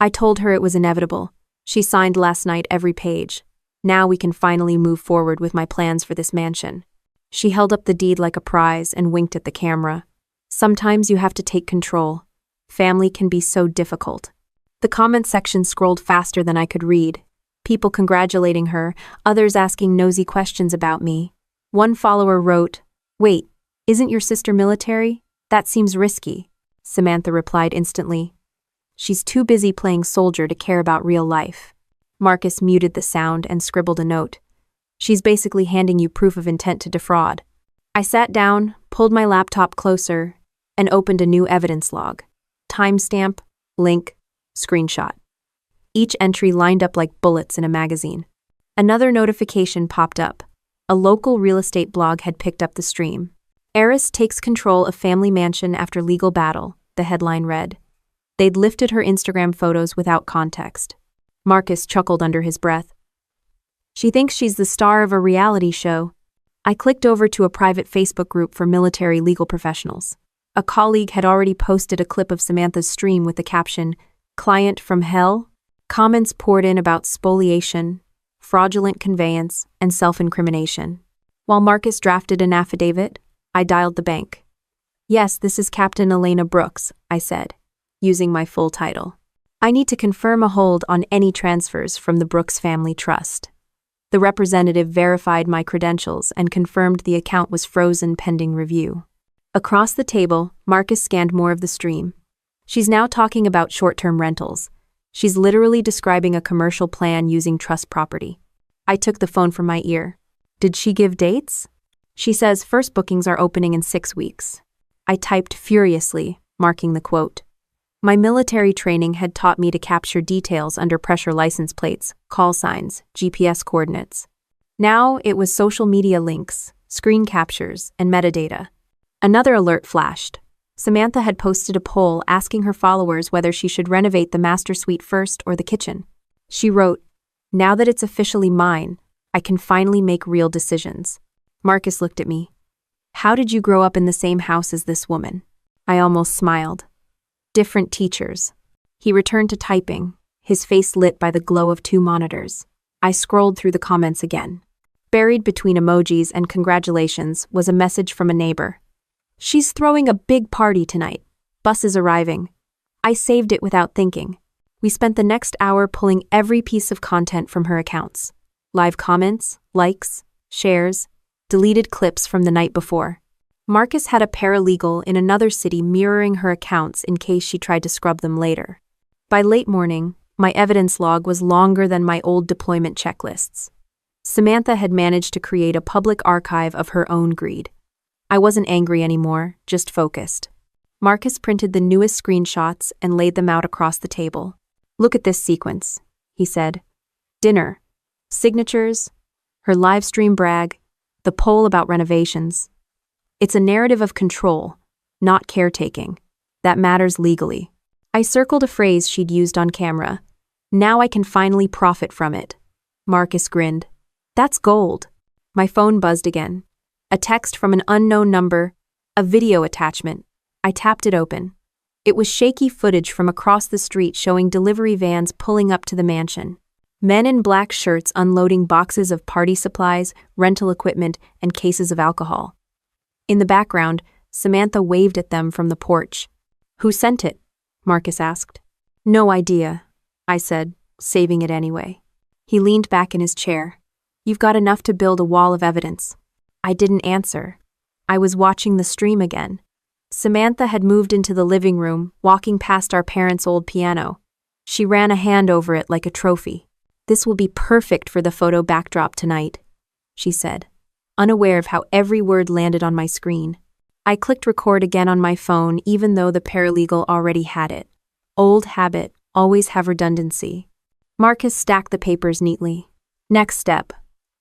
"I told her it was inevitable. She signed last night every page. Now we can finally move forward with my plans for this mansion." She held up the deed like a prize and winked at the camera. "Sometimes you have to take control. Family can be so difficult. The comment section scrolled faster than I could read. People congratulating her, others asking nosy questions about me. One follower wrote, "Wait, isn't your sister military? That seems risky." Samantha replied instantly, "She's too busy playing soldier to care about real life." Marcus muted the sound and scribbled a note. "She's basically handing you proof of intent to defraud." I sat down, pulled my laptop closer, and opened a new evidence log. Timestamp, link, screenshot. Each entry lined up like bullets in a magazine. Another notification popped up. A local real estate blog had picked up the stream. "Heiress takes control of family mansion after legal battle," the headline read. They'd lifted her Instagram photos without context. Marcus chuckled under his breath. "She thinks she's the star of a reality show." I clicked over to a private Facebook group for military legal professionals. A colleague had already posted a clip of Samantha's stream with the caption, "Client from hell?" Comments poured in about spoliation, fraudulent conveyance, and self-incrimination. While Marcus drafted an affidavit, I dialed the bank. "Yes, this is Captain Elena Brooks," I said, using my full title. "I need to confirm a hold on any transfers from the Brooks Family Trust." The representative verified my credentials and confirmed the account was frozen pending review. Across the table, Marcus scanned more of the stream. "She's now talking about short-term rentals. She's literally describing a commercial plan using trust property." I took the phone from my ear. "Did she give dates?" "She says first bookings are opening in 6 weeks." I typed furiously, marking the quote. My military training had taught me to capture details under pressure license plates, call signs, GPS coordinates. Now it was social media links, screen captures, and metadata. Another alert flashed. Samantha had posted a poll asking her followers whether she should renovate the master suite first or the kitchen. She wrote, "Now that it's officially mine, I can finally make real decisions." Marcus looked at me. "How did you grow up in the same house as this woman?" I almost smiled. "Different teachers." He returned to typing, his face lit by the glow of 2 monitors. I scrolled through the comments again. Buried between emojis and congratulations was a message from a neighbor. "She's throwing a big party tonight. Bus is arriving." I saved it without thinking. We spent the next hour pulling every piece of content from her accounts. Live comments, likes, shares, deleted clips from the night before. Marcus had a paralegal in another city mirroring her accounts in case she tried to scrub them later. By late morning, my evidence log was longer than my old deployment checklists. Samantha had managed to create a public archive of her own greed. I wasn't angry anymore, just focused. Marcus printed the newest screenshots and laid them out across the table. "Look at this sequence," he said. "Dinner, signatures, her live stream brag, the poll about renovations. It's a narrative of control, not caretaking, that matters legally." I circled a phrase she'd used on camera. "Now I can finally profit from it." Marcus grinned. "That's gold." My phone buzzed again. A text from an unknown number, a video attachment. I tapped it open. It was shaky footage from across the street showing delivery vans pulling up to the mansion. Men in black shirts unloading boxes of party supplies, rental equipment, and cases of alcohol. In the background, Samantha waved at them from the porch. "Who sent it?" Marcus asked. "No idea," I said, saving it anyway. He leaned back in his chair. "You've got enough to build a wall of evidence." I didn't answer. I was watching the stream again. Samantha had moved into the living room, walking past our parents' old piano. She ran a hand over it like a trophy. "This will be perfect for the photo backdrop tonight," she said, unaware of how every word landed on my screen. I clicked record again on my phone even though the paralegal already had it. Old habit, always have redundancy. Marcus stacked the papers neatly. "Next step.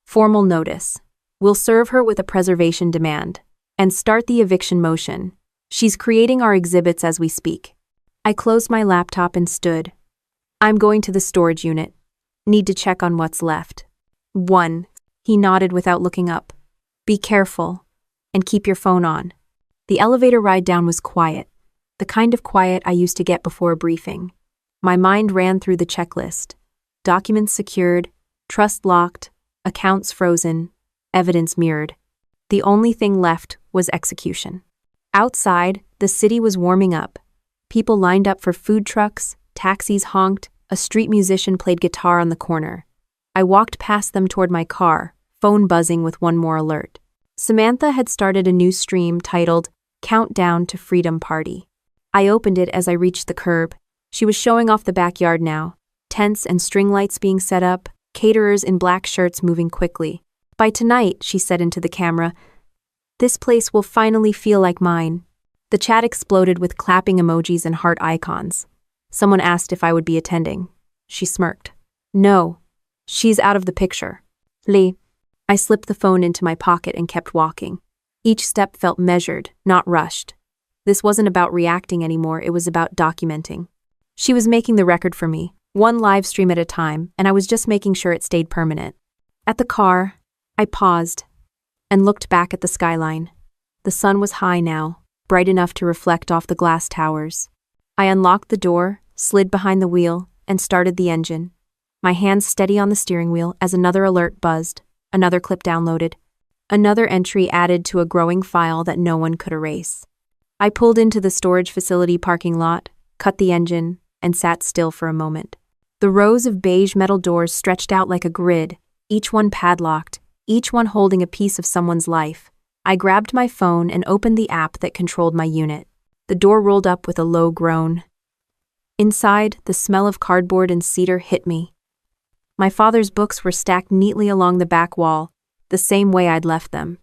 Formal notice. We'll serve her with a preservation demand and start the eviction motion. She's creating our exhibits as we speak." I closed my laptop and stood. "I'm going to the storage unit. Need to check on what's left." "1. He nodded without looking up. "Be careful. And keep your phone on." The elevator ride down was quiet, the kind of quiet I used to get before a briefing. My mind ran through the checklist. Documents secured, trust locked, accounts frozen, evidence mirrored. The only thing left was execution. Outside, the city was warming up. People lined up for food trucks, taxis honked, a street musician played guitar on the corner. I walked past them toward my car, phone buzzing with one more alert. Samantha had started a new stream titled Countdown to Freedom Party. I opened it as I reached the curb. She was showing off the backyard now, tents and string lights being set up, caterers in black shirts moving quickly. By tonight, she said into the camera, this place will finally feel like mine. The chat exploded with clapping emojis and heart icons. Someone asked if I would be attending. She smirked. No, she's out of the picture. Lee. I slipped the phone into my pocket and kept walking. Each step felt measured, not rushed. This wasn't about reacting anymore, it was about documenting. She was making the record for me, one live stream at a time, and I was just making sure it stayed permanent. At the car, I paused and looked back at the skyline. The sun was high now, bright enough to reflect off the glass towers. I unlocked the door, slid behind the wheel, and started the engine. My hands steady on the steering wheel as another alert buzzed, another clip downloaded, another entry added to a growing file that no one could erase. I pulled into the storage facility parking lot, cut the engine, and sat still for a moment. The rows of beige metal doors stretched out like a grid, each one padlocked, each one holding a piece of someone's life. I grabbed my phone and opened the app that controlled my unit. The door rolled up with a low groan. Inside, the smell of cardboard and cedar hit me. My father's books were stacked neatly along the back wall, the same way I'd left them.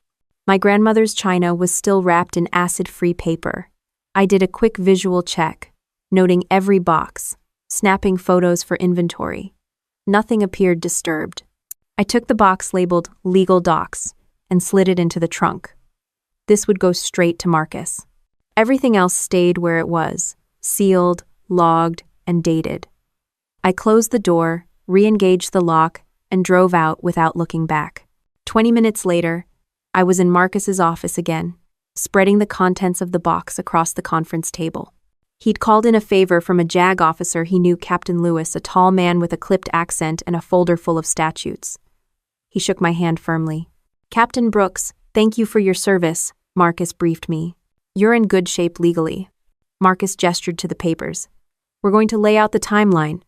My grandmother's china was still wrapped in acid-free paper. I did a quick visual check, noting every box, snapping photos for inventory. Nothing appeared disturbed. I took the box labeled Legal Docs and slid it into the trunk. This would go straight to Marcus. Everything else stayed where it was, sealed, logged, and dated. I closed the door, re-engaged the lock, and drove out without looking back. 20 minutes later, I was in Marcus's office again, spreading the contents of the box across the conference table. He'd called in a favor from a JAG officer he knew, Captain Lewis, a tall man with a clipped accent and a folder full of statutes. He shook my hand firmly. Captain Brooks, thank you for your service, Marcus briefed me. You're in good shape legally. Marcus gestured to the papers. We're going to lay out the timeline.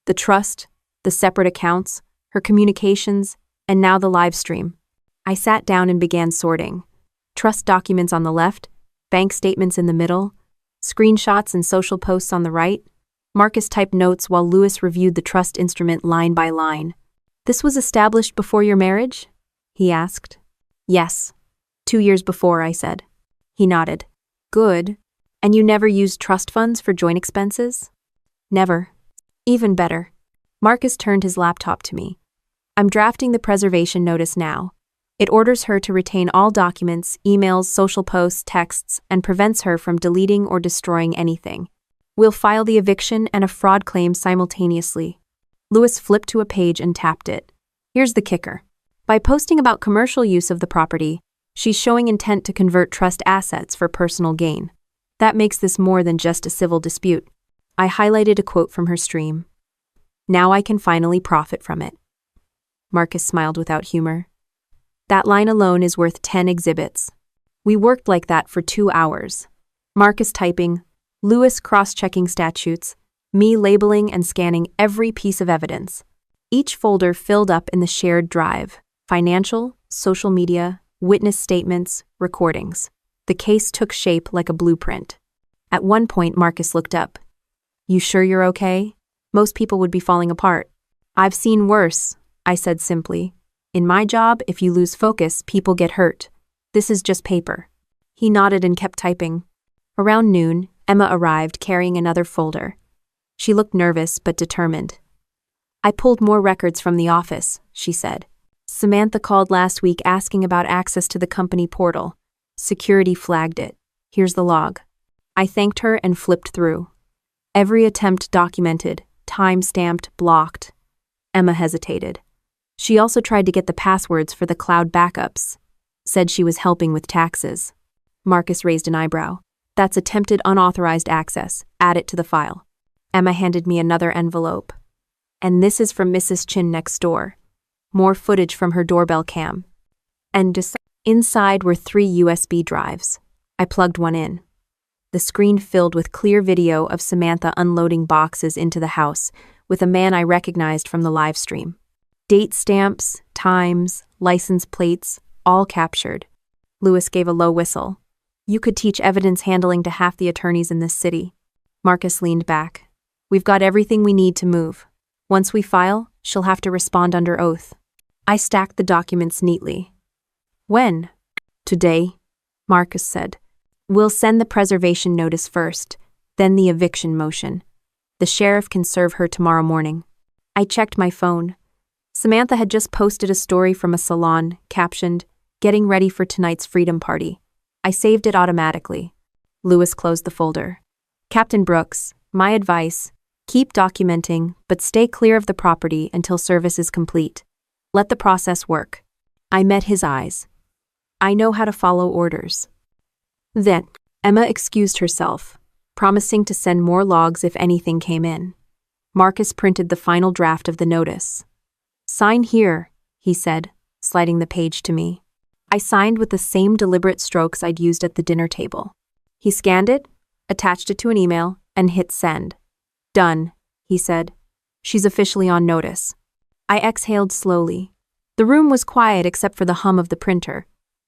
The trust, the separate accounts, her communications, and now the live stream. I sat down and began sorting. Trust documents on the left, bank statements in the middle, screenshots and social posts on the right. Marcus typed notes while Lewis reviewed the trust instrument line by line. This was established before your marriage? He asked. Yes. 2 years before, I said. He nodded. Good. And you never used trust funds for joint expenses? Never. Even better. Marcus turned his laptop to me. I'm drafting the preservation notice now. It orders her to retain all documents, emails, social posts, texts, and prevents her from deleting or destroying anything. We'll file the eviction and a fraud claim simultaneously. Lewis flipped to a page and tapped it. Here's the kicker. By posting about commercial use of the property, she's showing intent to convert trust assets for personal gain. That makes this more than just a civil dispute. I highlighted a quote from her stream. Now I can finally profit from it. Marcus smiled without humor. That line alone is worth 10 exhibits. We worked like that for 2 hours. Marcus typing, Lewis cross-checking statutes, me labeling and scanning every piece of evidence. Each folder filled up in the shared drive, financial, social media, witness statements, recordings. The case took shape like a blueprint. At one point, Marcus looked up. You sure you're okay? Most people would be falling apart. I've seen worse, I said simply. In my job, if you lose focus, people get hurt. This is just paper. He nodded and kept typing. Around noon, Emma arrived carrying another folder. She looked nervous but determined. I pulled more records from the office, she said. Samantha called last week asking about access to the company portal. Security flagged it. Here's the log. I thanked her and flipped through. Every attempt documented, time-stamped, blocked. Emma hesitated. She also tried to get the passwords for the cloud backups. Said she was helping with taxes. Marcus raised an eyebrow. That's attempted unauthorized access. Add it to the file. Emma handed me another envelope. And this is from Mrs. Chin next door. More footage from her doorbell cam. And inside were 3 USB drives. I plugged one in. the screen filled with clear video of Samantha unloading boxes into the house, with a man I recognized from the live stream. Date stamps, times, license plates, all captured. Lewis gave a low whistle. You could teach evidence handling to half the attorneys in this city. Marcus leaned back. We've got everything we need to move. Once we file, she'll have to respond under oath. I stacked the documents neatly. When? Today, Marcus said. We'll send the preservation notice first, then the eviction motion. The sheriff can serve her tomorrow morning. I checked my phone. Samantha had just posted a story from a salon, captioned, "Getting ready for tonight's freedom party." I saved it automatically. Lewis closed the folder. Captain Brooks, my advice, keep documenting, but stay clear of the property until service is complete. Let the process work. I met his eyes. I know how to follow orders. Then, Emma excused herself, promising to send more logs if anything came in. Marcus printed the final draft of the notice. Sign here, he said, sliding the page to me. I signed with the same deliberate strokes I'd used at the dinner table. He scanned it, attached it to an email, and hit send. Done, he said. She's officially on notice. I exhaled slowly. The room was quiet except for the hum of the printer.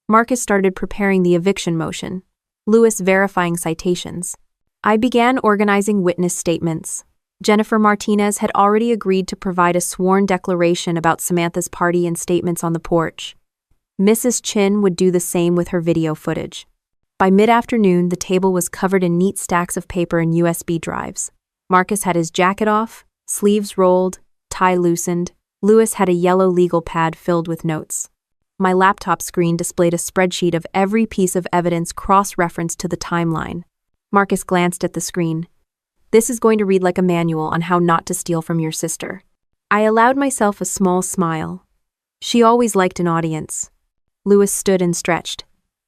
Marcus started preparing the eviction motion, Lewis verifying citations. I began organizing witness statements. Jennifer Martinez had already agreed to provide a sworn declaration about Samantha's party and statements on the porch. Mrs. Chin would do the same with her video footage. By mid-afternoon, the table was covered in neat stacks of paper and USB drives. Marcus had his jacket off, sleeves rolled, tie loosened. Lewis had a yellow legal pad filled with notes. My laptop screen displayed a spreadsheet of every piece of evidence cross-referenced to the timeline. Marcus glanced at the screen. This is going to read like a manual on how not to steal from your sister. I allowed myself a small smile. She always liked an audience. Lewis stood and stretched.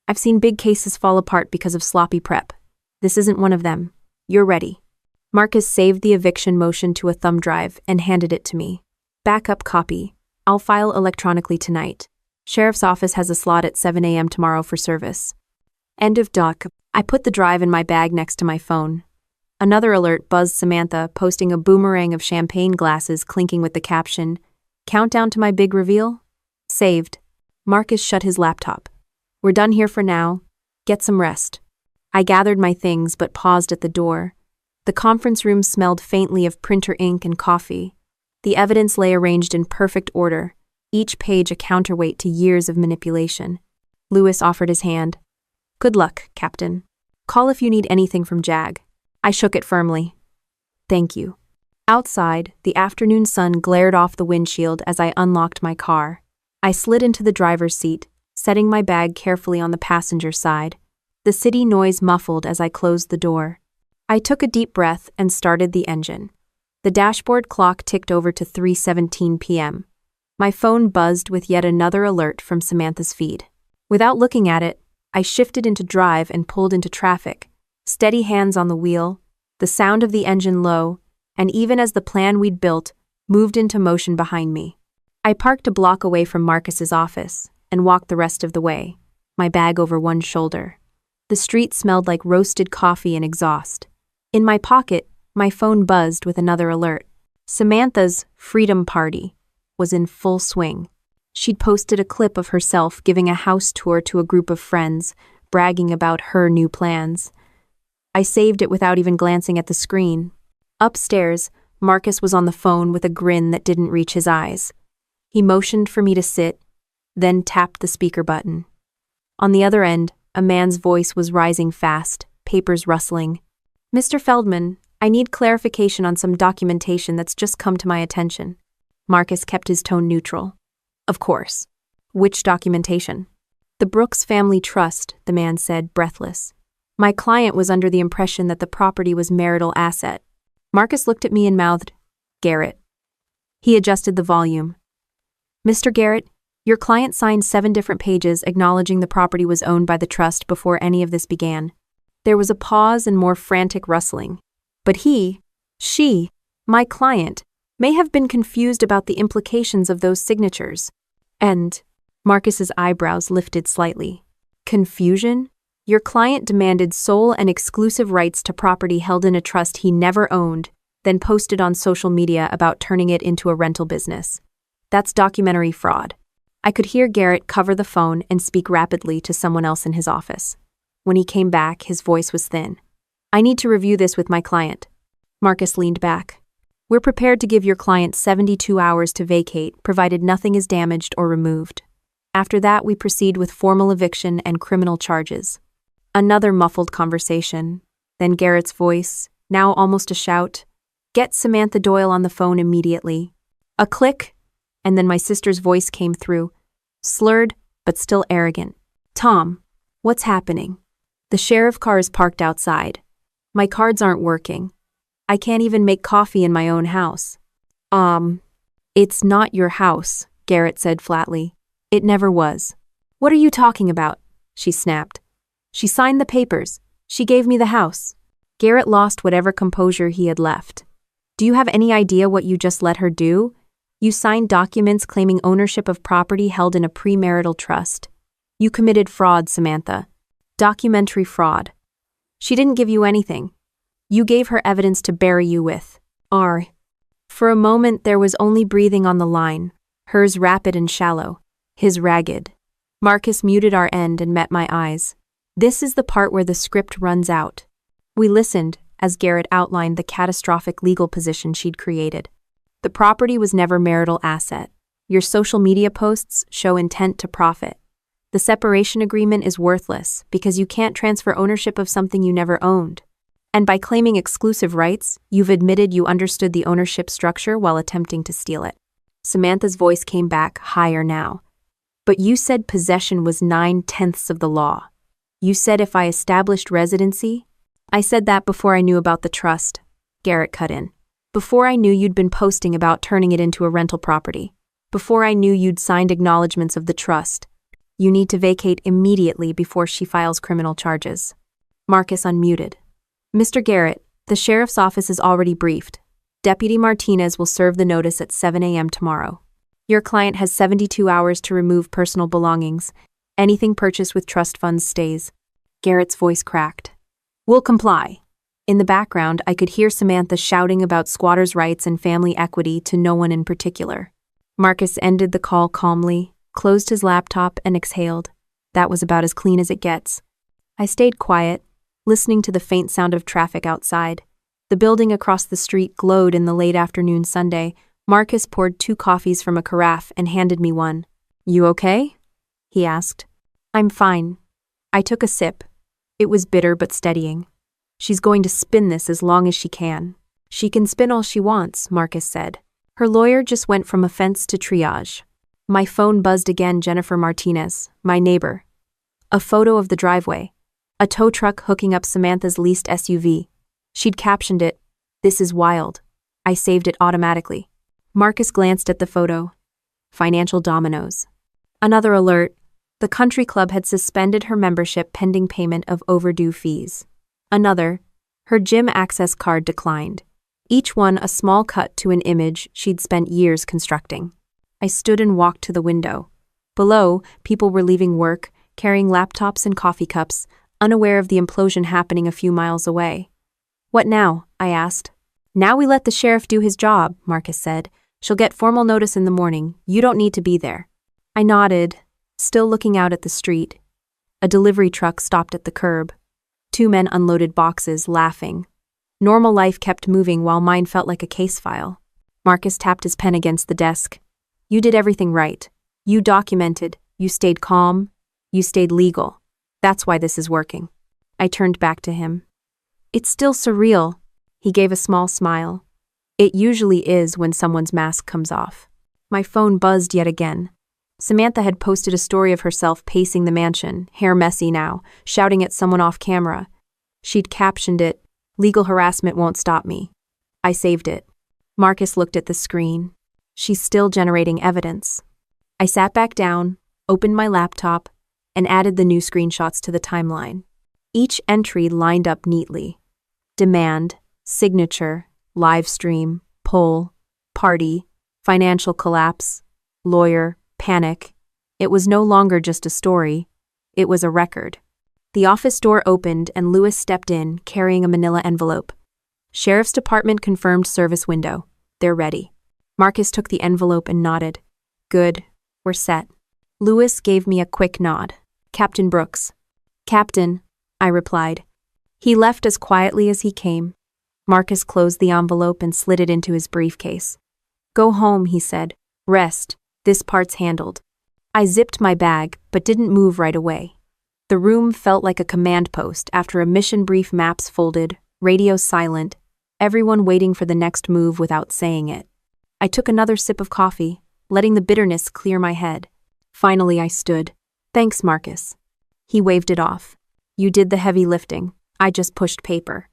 I've seen big cases fall apart because of sloppy prep. This isn't one of them. You're ready. Marcus saved the eviction motion to a thumb drive and handed it to me. Backup copy. I'll file electronically tonight. Sheriff's office has a slot at 7 a.m. tomorrow for service. End of doc. I put the drive in my bag next to my phone. Another alert buzzed Samantha, posting a boomerang of champagne glasses clinking with the caption, "Countdown to my big reveal?" Saved. Marcus shut his laptop. We're done here for now. Get some rest. I gathered my things but paused at the door. The conference room smelled faintly of printer ink and coffee. The evidence lay arranged in perfect order, each page a counterweight to years of manipulation. Lewis offered his hand. Good luck, Captain. Call if you need anything from Jag. I shook it firmly. Thank you. Outside, the afternoon sun glared off the windshield as I unlocked my car. I slid into the driver's seat, setting my bag carefully on the passenger side. The city noise muffled as I closed the door. I took a deep breath and started the engine. The dashboard clock ticked over to 3:17 p.m. My phone buzzed with yet another alert from Samantha's feed. Without looking at it, I shifted into drive and pulled into traffic. Steady hands on the wheel, the sound of the engine low, and even as the plan we'd built moved into motion behind me. I parked a block away from Marcus's office and walked the rest of the way, my bag over one shoulder. The street smelled like roasted coffee and exhaust. In my pocket, my phone buzzed with another alert. Samantha's freedom party was in full swing. She'd posted a clip of herself giving a house tour to a group of friends, bragging about her new plans. I saved it without even glancing at the screen. Upstairs, Marcus was on the phone with a grin that didn't reach his eyes. He motioned for me to sit, then tapped the speaker button. On the other end, a man's voice was rising fast, papers rustling. Mr. Feldman, I need clarification on some documentation that's just come to my attention. Marcus kept his tone neutral. Of course. Which documentation? The Brooks Family Trust, the man said, breathless. My client was under the impression that the property was marital asset. Marcus looked at me and mouthed, Garrett. He adjusted the volume. Mr. Garrett, your client signed 7 different pages acknowledging the property was owned by the trust before any of this began. There was a pause and more frantic rustling. But she, my client, may have been confused about the implications of those signatures. And Marcus's eyebrows lifted slightly. Confusion? Your client demanded sole and exclusive rights to property held in a trust he never owned, then posted on social media about turning it into a rental business. That's documentary fraud. I could hear Garrett cover the phone and speak rapidly to someone else in his office. When he came back, his voice was thin. I need to review this with my client. Marcus leaned back. We're prepared to give your client 72 hours to vacate, provided nothing is damaged or removed. After that, we proceed with formal eviction and criminal charges. Another muffled conversation. Then Garrett's voice, now almost a shout. Get Samantha Doyle on the phone immediately. A click, and then my sister's voice came through, slurred but still arrogant. Tom, what's happening? The sheriff car is parked outside. My cards aren't working. I can't even make coffee in my own house. It's not your house, Garrett said flatly. It never was. What are you talking about? She snapped. She signed the papers. She gave me the house. Garrett lost whatever composure he had left. Do you have any idea what you just let her do? You signed documents claiming ownership of property held in a premarital trust. You committed fraud, Samantha. Documentary fraud. She didn't give you anything. You gave her evidence to bury you with. For a moment there was only breathing on the line, hers rapid and shallow, his ragged. Marcus muted our end and met my eyes. This is the part where the script runs out. We listened as Garrett outlined the catastrophic legal position she'd created. The property was never marital asset. Your social media posts show intent to profit. The separation agreement is worthless because you can't transfer ownership of something you never owned. And by claiming exclusive rights, you've admitted you understood the ownership structure while attempting to steal it. Samantha's voice came back higher now. But you said possession was 9/10 of the law. You said if I established residency. I said that before I knew about the trust, Garrett cut in. Before I knew you'd been posting about turning it into a rental property. Before I knew you'd signed acknowledgments of the trust. You need to vacate immediately before she files criminal charges. Marcus unmuted. Mr. Garrett, the sheriff's office is already briefed. Deputy Martinez will serve the notice at 7 a.m. tomorrow. Your client has 72 hours to remove personal belongings. Anything purchased with trust funds stays. Garrett's voice cracked. We'll comply. In the background, I could hear Samantha shouting about squatters' rights and family equity to no one in particular. Marcus ended the call calmly, closed his laptop, and exhaled. That was about as clean as it gets. I stayed quiet, listening to the faint sound of traffic outside. The building across the street glowed in the late afternoon Sunday. Marcus poured 2 coffees from a carafe and handed me one. You okay? He asked. I'm fine. I took a sip. It was bitter but steadying. She's going to spin this as long as she can. She can spin all she wants, Marcus said. Her lawyer just went from offense to triage. My phone buzzed again. Jennifer Martinez, my neighbor. A photo of the driveway. A tow truck hooking up Samantha's leased SUV. She'd captioned it, "This is wild." I saved it automatically. Marcus glanced at the photo. Financial dominoes. Another alert. The country club had suspended her membership pending payment of overdue fees. Another. Her gym access card declined. Each one a small cut to an image she'd spent years constructing. I stood and walked to the window. Below, people were leaving work, carrying laptops and coffee cups, unaware of the implosion happening a few miles away. What now? I asked. Now we let the sheriff do his job, Marcus said. She'll get formal notice in the morning. You don't need to be there. I nodded, still looking out at the street. A delivery truck stopped at the curb. 2 men unloaded boxes, laughing. Normal life kept moving while mine felt like a case file. Marcus tapped his pen against the desk. You did everything right. You documented. You stayed calm. You stayed legal. That's why this is working. I turned back to him. It's still surreal. He gave a small smile. It usually is when someone's mask comes off. My phone buzzed yet again. Samantha had posted a story of herself pacing the mansion, hair messy now, shouting at someone off camera. She'd captioned it, "Legal harassment won't stop me." I saved it. Marcus looked at the screen. She's still generating evidence. I sat back down, opened my laptop, and added the new screenshots to the timeline. Each entry lined up neatly. Demand, signature, live stream, poll, party, financial collapse, lawyer, panic. It was no longer just a story. It was a record. The office door opened and Lewis stepped in, carrying a manila envelope. Sheriff's Department confirmed service window. They're ready. Marcus took the envelope and nodded. Good. We're set. Lewis gave me a quick nod. Captain Brooks. Captain, I replied. He left as quietly as he came. Marcus closed the envelope and slid it into his briefcase. Go home, he said. Rest. This part's handled. I zipped my bag, but didn't move right away. The room felt like a command post after a mission brief, maps folded, radio silent, everyone waiting for the next move without saying it. I took another sip of coffee, letting the bitterness clear my head. Finally, I stood. Thanks, Marcus. He waved it off. You did the heavy lifting. I just pushed paper.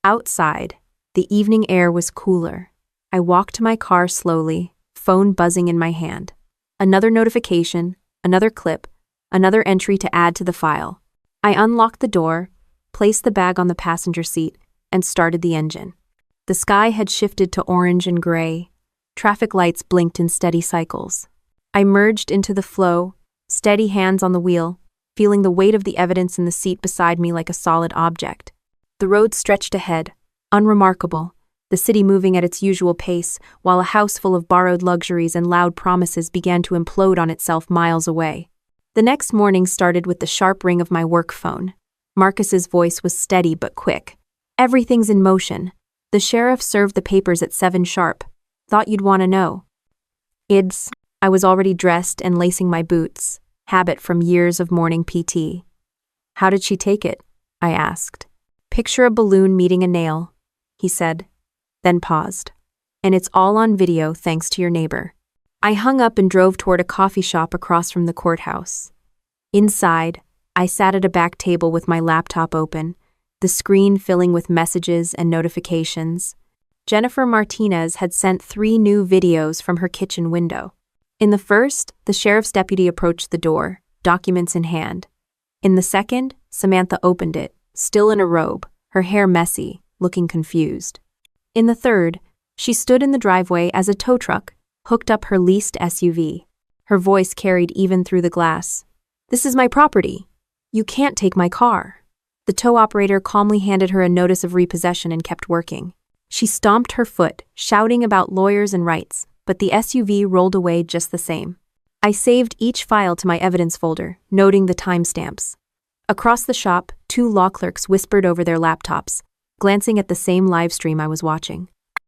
Outside, the evening air was cooler. I walked to my car slowly, phone buzzing in my hand. Another notification, another clip, another entry to add to the file. I unlocked the door, placed the bag on the passenger seat, and started the engine. The sky had shifted to orange and gray. Traffic lights blinked in steady cycles. I merged into the flow, steady hands on the wheel, feeling the weight of the evidence in the seat beside me like a solid object. The road stretched ahead, unremarkable, the city moving at its usual pace, while a house full of borrowed luxuries and loud promises began to implode on itself miles away. The next morning started with the sharp ring of my work phone. Marcus's voice was steady but quick. Everything's in motion. The sheriff served the papers at 7 sharp. Thought you'd want to know. I was already dressed and lacing my boots, habit from years of morning PT. How did she take it? I asked. Picture a balloon meeting a nail, he said, then paused. And it's all on video thanks to your neighbor. I hung up and drove toward a coffee shop across from the courthouse. Inside, I sat at a back table with my laptop open, the screen filling with messages and notifications. Jennifer Martinez had sent 3 new videos from her kitchen window. In the first, the sheriff's deputy approached the door, documents in hand. In the second, Samantha opened it, still in a robe, her hair messy, looking confused. In the third, she stood in the driveway as a tow truck hooked up her leased SUV. Her voice carried even through the glass. This is my property. You can't take my car. The tow operator calmly handed her a notice of repossession and kept working. She stomped her foot, shouting about lawyers and rights, but the SUV rolled away just the same. I saved each file to my evidence folder, noting the timestamps. Across the shop, 2 law clerks whispered over their laptops, glancing at the same live stream I was watching.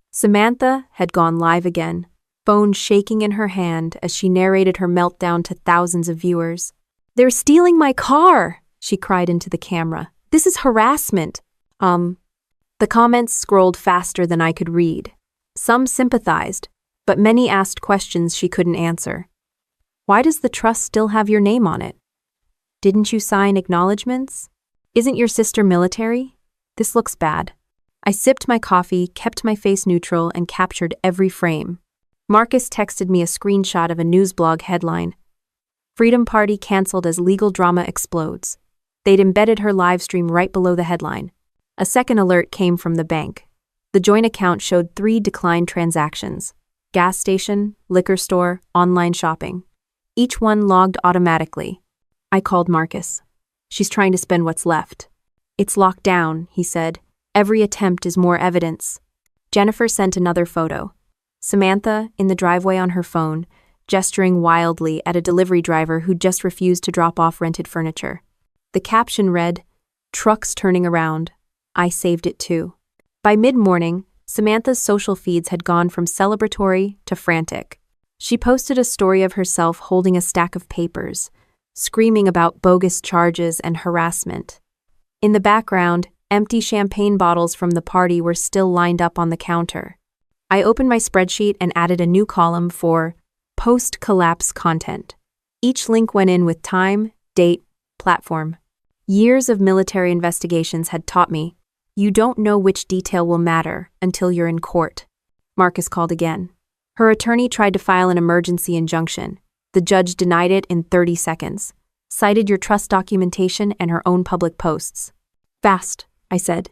Samantha had gone live again, phone shaking in her hand as she narrated her meltdown to thousands of viewers. They're stealing my car, she cried into the camera. This is harassment. The comments scrolled faster than I could read. Some sympathized, but many asked questions she couldn't answer. Why does the trust still have your name on it? Didn't you sign acknowledgements? Isn't your sister military? This looks bad. I sipped my coffee, kept my face neutral, and captured every frame. Marcus texted me a screenshot of a news blog headline. Freedom Party canceled as legal drama explodes. They'd embedded her live stream right below the headline. A second alert came from the bank. The joint account showed 3 declined transactions: gas station, liquor store, online shopping. Each one logged automatically. I called Marcus. She's trying to spend what's left. It's locked down, he said. Every attempt is more evidence. Jennifer sent another photo. Samantha, in the driveway on her phone, gesturing wildly at a delivery driver who just refused to drop off rented furniture. The caption read, "Trucks turning around. I saved it too." By mid-morning, Samantha's social feeds had gone from celebratory to frantic. She posted a story of herself holding a stack of papers, screaming about bogus charges and harassment. In the background, empty champagne bottles from the party were still lined up on the counter. I opened my spreadsheet and added a new column for post-collapse content. Each link went in with time, date, platform. Years of military investigations had taught me, you don't know which detail will matter until you're in court. Marcus called again. Her attorney tried to file an emergency injunction. The judge denied it in 30 seconds, cited your trust documentation and her own public posts. Fast, I said.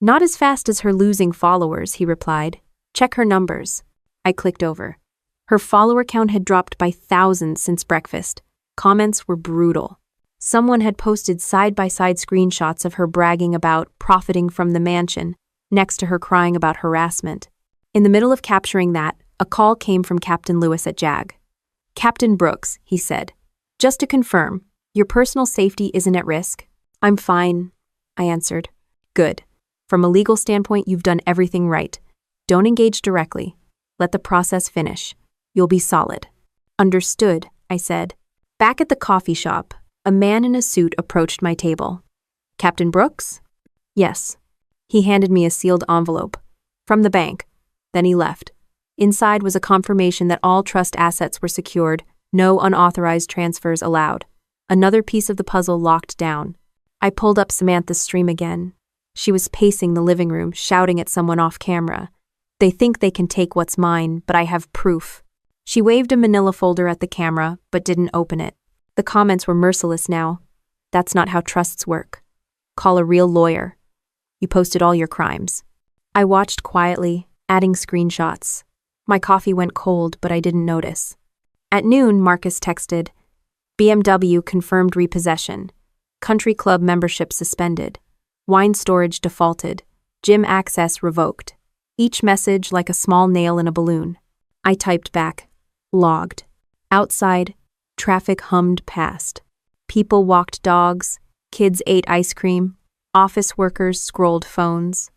Not as fast as her losing followers, he replied. Check her numbers. I clicked over. Her follower count had dropped by thousands since breakfast. Comments were brutal. Someone had posted side-by-side screenshots of her bragging about profiting from the mansion, next to her crying about harassment. In the middle of capturing that, a call came from Captain Lewis at JAG. "Captain Brooks," he said. "Just to confirm, your personal safety isn't at risk?" "I'm fine," I answered. "Good. From a legal standpoint, you've done everything right. Don't engage directly. Let the process finish. You'll be solid." "Understood," I said. Back at the coffee shop, a man in a suit approached my table. "Captain Brooks?" "Yes." He handed me a sealed envelope. "From the bank." Then he left. Inside was a confirmation that all trust assets were secured, no unauthorized transfers allowed. Another piece of the puzzle locked down. I pulled up Samantha's stream again. She was pacing the living room, shouting at someone off camera. "They think they can take what's mine, but I have proof." She waved a manila folder at the camera, but didn't open it. The comments were merciless now. "That's not how trusts work. Call a real lawyer. You posted all your crimes." I watched quietly, adding screenshots. My coffee went cold, but I didn't notice. At noon, Marcus texted, "BMW confirmed repossession. Country club membership suspended. Wine storage defaulted. Gym access revoked." Each message like a small nail in a balloon. I typed back, "Logged." Outside, traffic hummed past. People walked dogs, kids ate ice cream, office workers scrolled phones.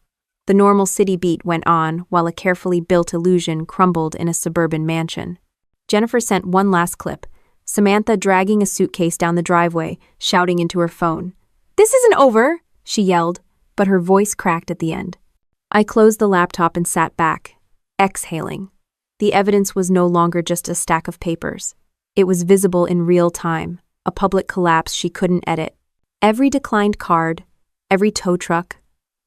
The normal city beat went on while a carefully built illusion crumbled in a suburban mansion. Jennifer sent one last clip, Samantha dragging a suitcase down the driveway, shouting into her phone. "This isn't over," she yelled, but her voice cracked at the end. I closed the laptop and sat back, exhaling. The evidence was no longer just a stack of papers. It was visible in real time, a public collapse she couldn't edit. Every declined card, every tow truck,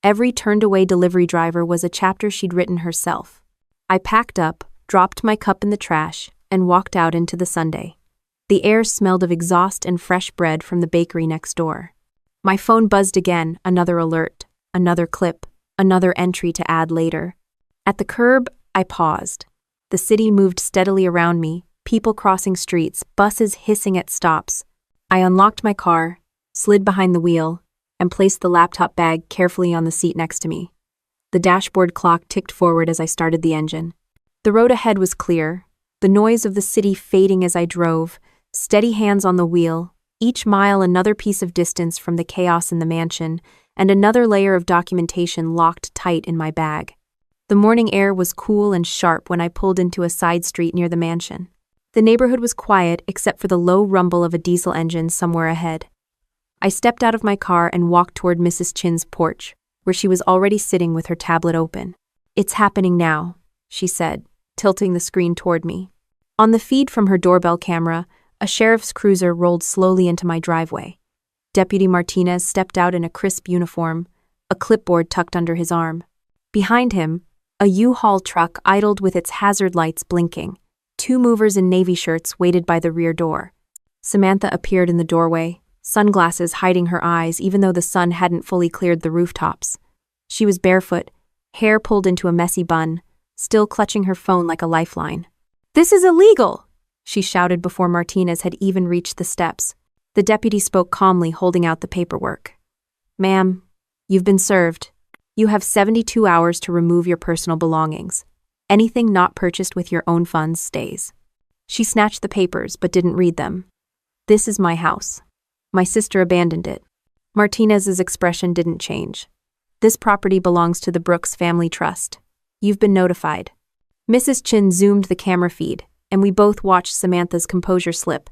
every turned-away delivery driver was a chapter she'd written herself. I packed up, dropped my cup in the trash, and walked out into the Sunday. The air smelled of exhaust and fresh bread from the bakery next door. My phone buzzed again, another alert, another clip, another entry to add later. At the curb, I paused. The city moved steadily around me, people crossing streets, buses hissing at stops. I unlocked my car, slid behind the wheel, and placed the laptop bag carefully on the seat next to me. The dashboard clock ticked forward as I started the engine. The road ahead was clear, the noise of the city fading as I drove, steady hands on the wheel, each mile another piece of distance from the chaos in the mansion, and another layer of documentation locked tight in my bag. The morning air was cool and sharp when I pulled into a side street near the mansion. The neighborhood was quiet except for the low rumble of a diesel engine somewhere ahead. I stepped out of my car and walked toward Mrs. Chin's porch, where she was already sitting with her tablet open. "It's happening now," she said, tilting the screen toward me. On the feed from her doorbell camera, a sheriff's cruiser rolled slowly into my driveway. Deputy Martinez stepped out in a crisp uniform, a clipboard tucked under his arm. Behind him, a U-Haul truck idled with its hazard lights blinking. Two movers in navy shirts waited by the rear door. Samantha appeared in the doorway, sunglasses hiding her eyes even though the sun hadn't fully cleared the rooftops. She was barefoot, hair pulled into a messy bun, still clutching her phone like a lifeline. "This is illegal!" she shouted before Martinez had even reached the steps. The deputy spoke calmly, holding out the paperwork. "Ma'am, you've been served. You have 72 hours to remove your personal belongings. Anything not purchased with your own funds stays." She snatched the papers but didn't read them. "This is my house. My sister abandoned it." Martinez's expression didn't change. "This property belongs to the Brooks Family Trust. You've been notified." Mrs. Chin zoomed the camera feed, and we both watched Samantha's composure slip.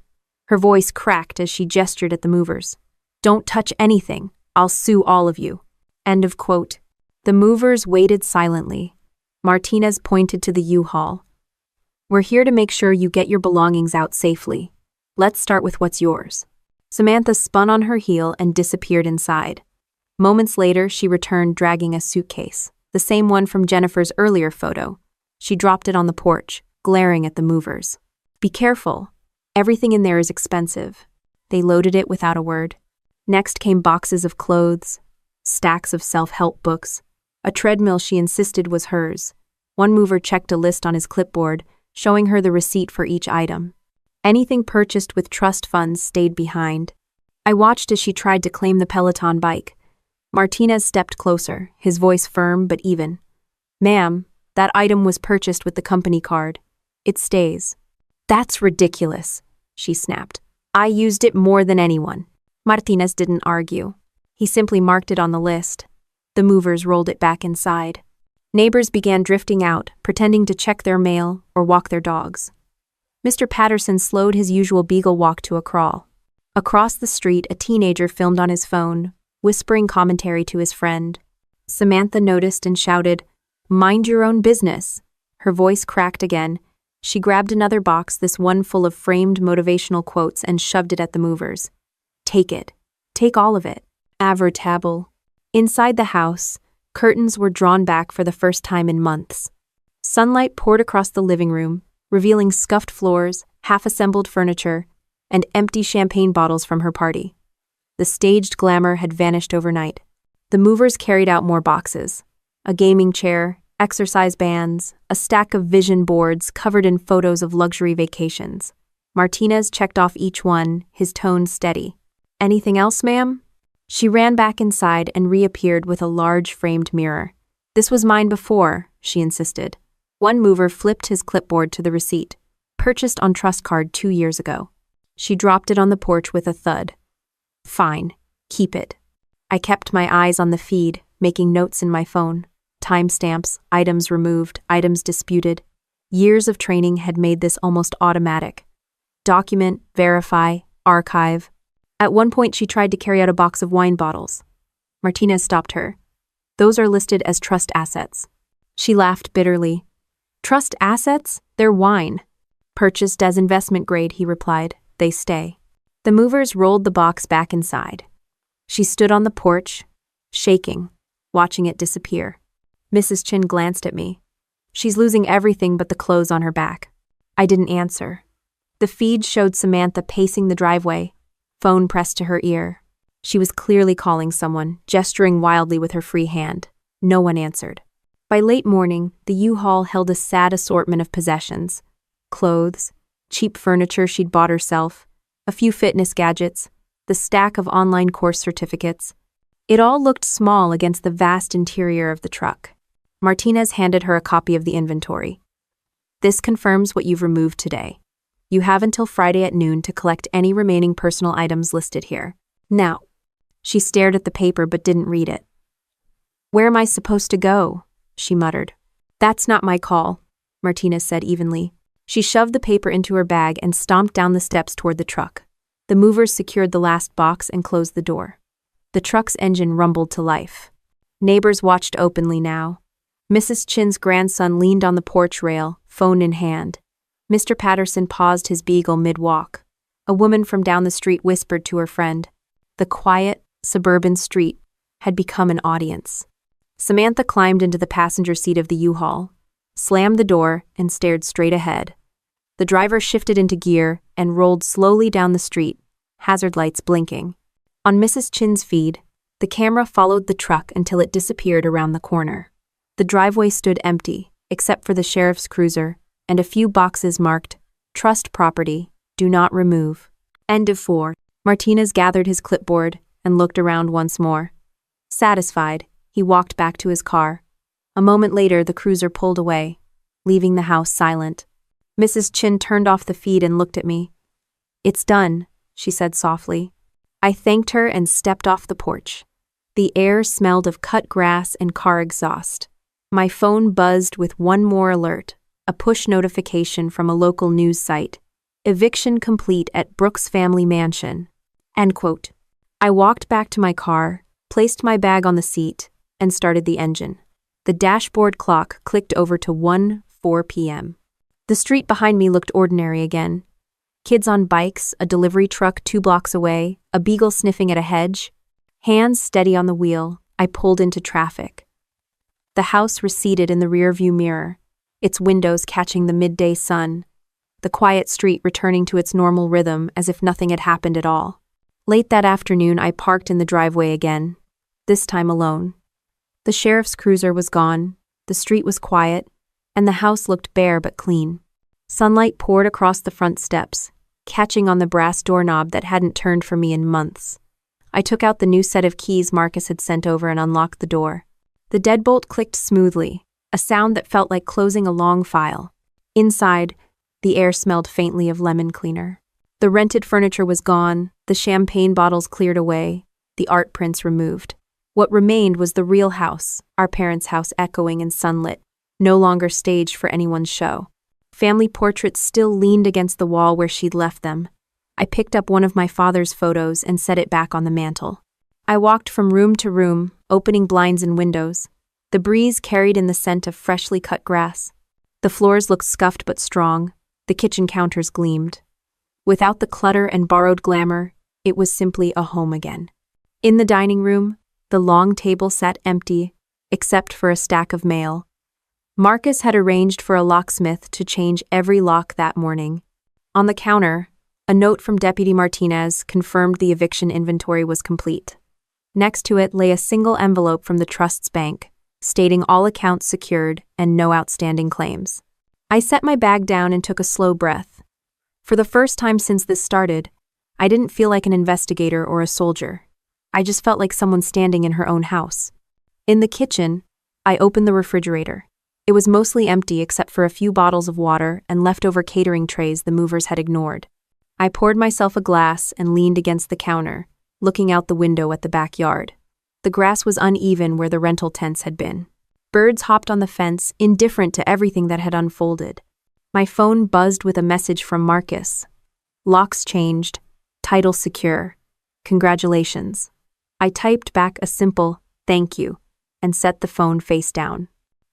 Her voice cracked as she gestured at the movers. "Don't touch anything. I'll sue all of you." End of quote. The movers waited silently. Martinez pointed to the U-Haul. "We're here to make sure you get your belongings out safely. Let's start with what's yours." Samantha spun on her heel and disappeared inside. Moments later, she returned dragging a suitcase, the same one from Jennifer's earlier photo. She dropped it on the porch, glaring at the movers. "Be careful. Everything in there is expensive." They loaded it without a word. Next came boxes of clothes, stacks of self-help books, a treadmill she insisted was hers. One mover checked a list on his clipboard, showing her the receipt for each item. Anything purchased with trust funds stayed behind. I watched as she tried to claim the Peloton bike. Martinez stepped closer, his voice firm but even. "Ma'am, that item was purchased with the company card. It stays." "That's ridiculous," she snapped. "I used it more than anyone." Martinez didn't argue. He simply marked it on the list. The movers rolled it back inside. Neighbors began drifting out, pretending to check their mail or walk their dogs. Mr. Patterson slowed his usual beagle walk to a crawl. Across the street, a teenager filmed on his phone, whispering commentary to his friend. Samantha noticed and shouted, "Mind your own business." Her voice cracked again. She grabbed another box, this one full of framed motivational quotes, and shoved it at the movers. "Take it. Take all of it." Advertable. Inside the house, curtains were drawn back for the first time in months. Sunlight poured across the living room, revealing scuffed floors, half-assembled furniture, and empty champagne bottles from her party. The staged glamour had vanished overnight. The movers carried out more boxes. A gaming chair, exercise bands, a stack of vision boards covered in photos of luxury vacations. Martinez checked off each one, his tone steady. "Anything else, ma'am?" She ran back inside and reappeared with a large framed mirror. "This was mine before," she insisted. One mover flipped his clipboard to the receipt, purchased on trust card 2 years ago. She dropped it on the porch with a thud. "Fine, keep it." I kept my eyes on the feed, making notes in my phone. Timestamps, items removed, items disputed. Years of training had made this almost automatic. Document, verify, archive. At one point, she tried to carry out a box of wine bottles. Martinez stopped her. "Those are listed as trust assets." She laughed bitterly. "Trust assets? They're wine." "Purchased as investment grade," he replied. "They stay." The movers rolled the box back inside. She stood on the porch, shaking, watching it disappear. Mrs. Chin glanced at me. "She's losing everything but the clothes on her back." I didn't answer. The feed showed Samantha pacing the driveway, phone pressed to her ear. She was clearly calling someone, gesturing wildly with her free hand. No one answered. By late morning, the U-Haul held a sad assortment of possessions. Clothes, cheap furniture she'd bought herself, a few fitness gadgets, the stack of online course certificates. It all looked small against the vast interior of the truck. Martinez handed her a copy of the inventory. "This confirms what you've removed today. You have until Friday at noon to collect any remaining personal items listed here. Now." She stared at the paper but didn't read it. "Where am I supposed to go?" she muttered. "That's not my call," Martinez said evenly. She shoved the paper into her bag and stomped down the steps toward the truck. The movers secured the last box and closed the door. The truck's engine rumbled to life. Neighbors watched openly now. Mrs. Chin's grandson leaned on the porch rail, phone in hand. Mr. Patterson paused his beagle mid-walk. A woman from down the street whispered to her friend. The quiet, suburban street had become an audience. Samantha climbed into the passenger seat of the U-Haul, slammed the door, and stared straight ahead. The driver shifted into gear and rolled slowly down the street, hazard lights blinking. On Mrs. Chin's feed, the camera followed the truck until it disappeared around the corner. The driveway stood empty, except for the sheriff's cruiser and a few boxes marked, "Trust property, do not remove." End of 4. Martinez gathered his clipboard and looked around once more. Satisfied, he walked back to his car. A moment later, the cruiser pulled away, leaving the house silent. Mrs. Chin turned off the feed and looked at me. "It's done," she said softly. I thanked her and stepped off the porch. The air smelled of cut grass and car exhaust. My phone buzzed with one more alert, a push notification from a local news site. "Eviction complete at Brooks Family Mansion." End quote. I walked back to my car, placed my bag on the seat, and started the engine. The dashboard clock clicked over to 1:04 p.m. The street behind me looked ordinary again. Kids on bikes, a delivery truck 2 blocks away, a beagle sniffing at a hedge. Hands steady on the wheel, I pulled into traffic. The house receded in the rearview mirror, its windows catching the midday sun. The quiet street returning to its normal rhythm as if nothing had happened at all. Late that afternoon, I parked in the driveway again, this time alone. The sheriff's cruiser was gone, the street was quiet, and the house looked bare but clean. Sunlight poured across the front steps, catching on the brass doorknob that hadn't turned for me in months. I took out the new set of keys Marcus had sent over and unlocked the door. The deadbolt clicked smoothly, a sound that felt like closing a long file. Inside, the air smelled faintly of lemon cleaner. The rented furniture was gone, the champagne bottles cleared away, the art prints removed. What remained was the real house, our parents' house, echoing and sunlit, no longer staged for anyone's show. Family portraits still leaned against the wall where she'd left them. I picked up one of my father's photos and set it back on the mantel. I walked from room to room, opening blinds and windows. The breeze carried in the scent of freshly cut grass. The floors looked scuffed but strong. The kitchen counters gleamed. Without the clutter and borrowed glamour, it was simply a home again. In the dining room, the long table sat empty, except for a stack of mail. Marcus had arranged for a locksmith to change every lock that morning. On the counter, a note from Deputy Martinez confirmed the eviction inventory was complete. Next to it lay a single envelope from the trust's bank, stating all accounts secured and no outstanding claims. I set my bag down and took a slow breath. For the first time since this started, I didn't feel like an investigator or a soldier. I just felt like someone standing in her own house. In the kitchen, I opened the refrigerator. It was mostly empty except for a few bottles of water and leftover catering trays the movers had ignored. I poured myself a glass and leaned against the counter, looking out the window at the backyard. The grass was uneven where the rental tents had been. Birds hopped on the fence, indifferent to everything that had unfolded. My phone buzzed with a message from Marcus. Locks changed. Title secure. Congratulations. I typed back a simple, "Thank you," and set the phone face down.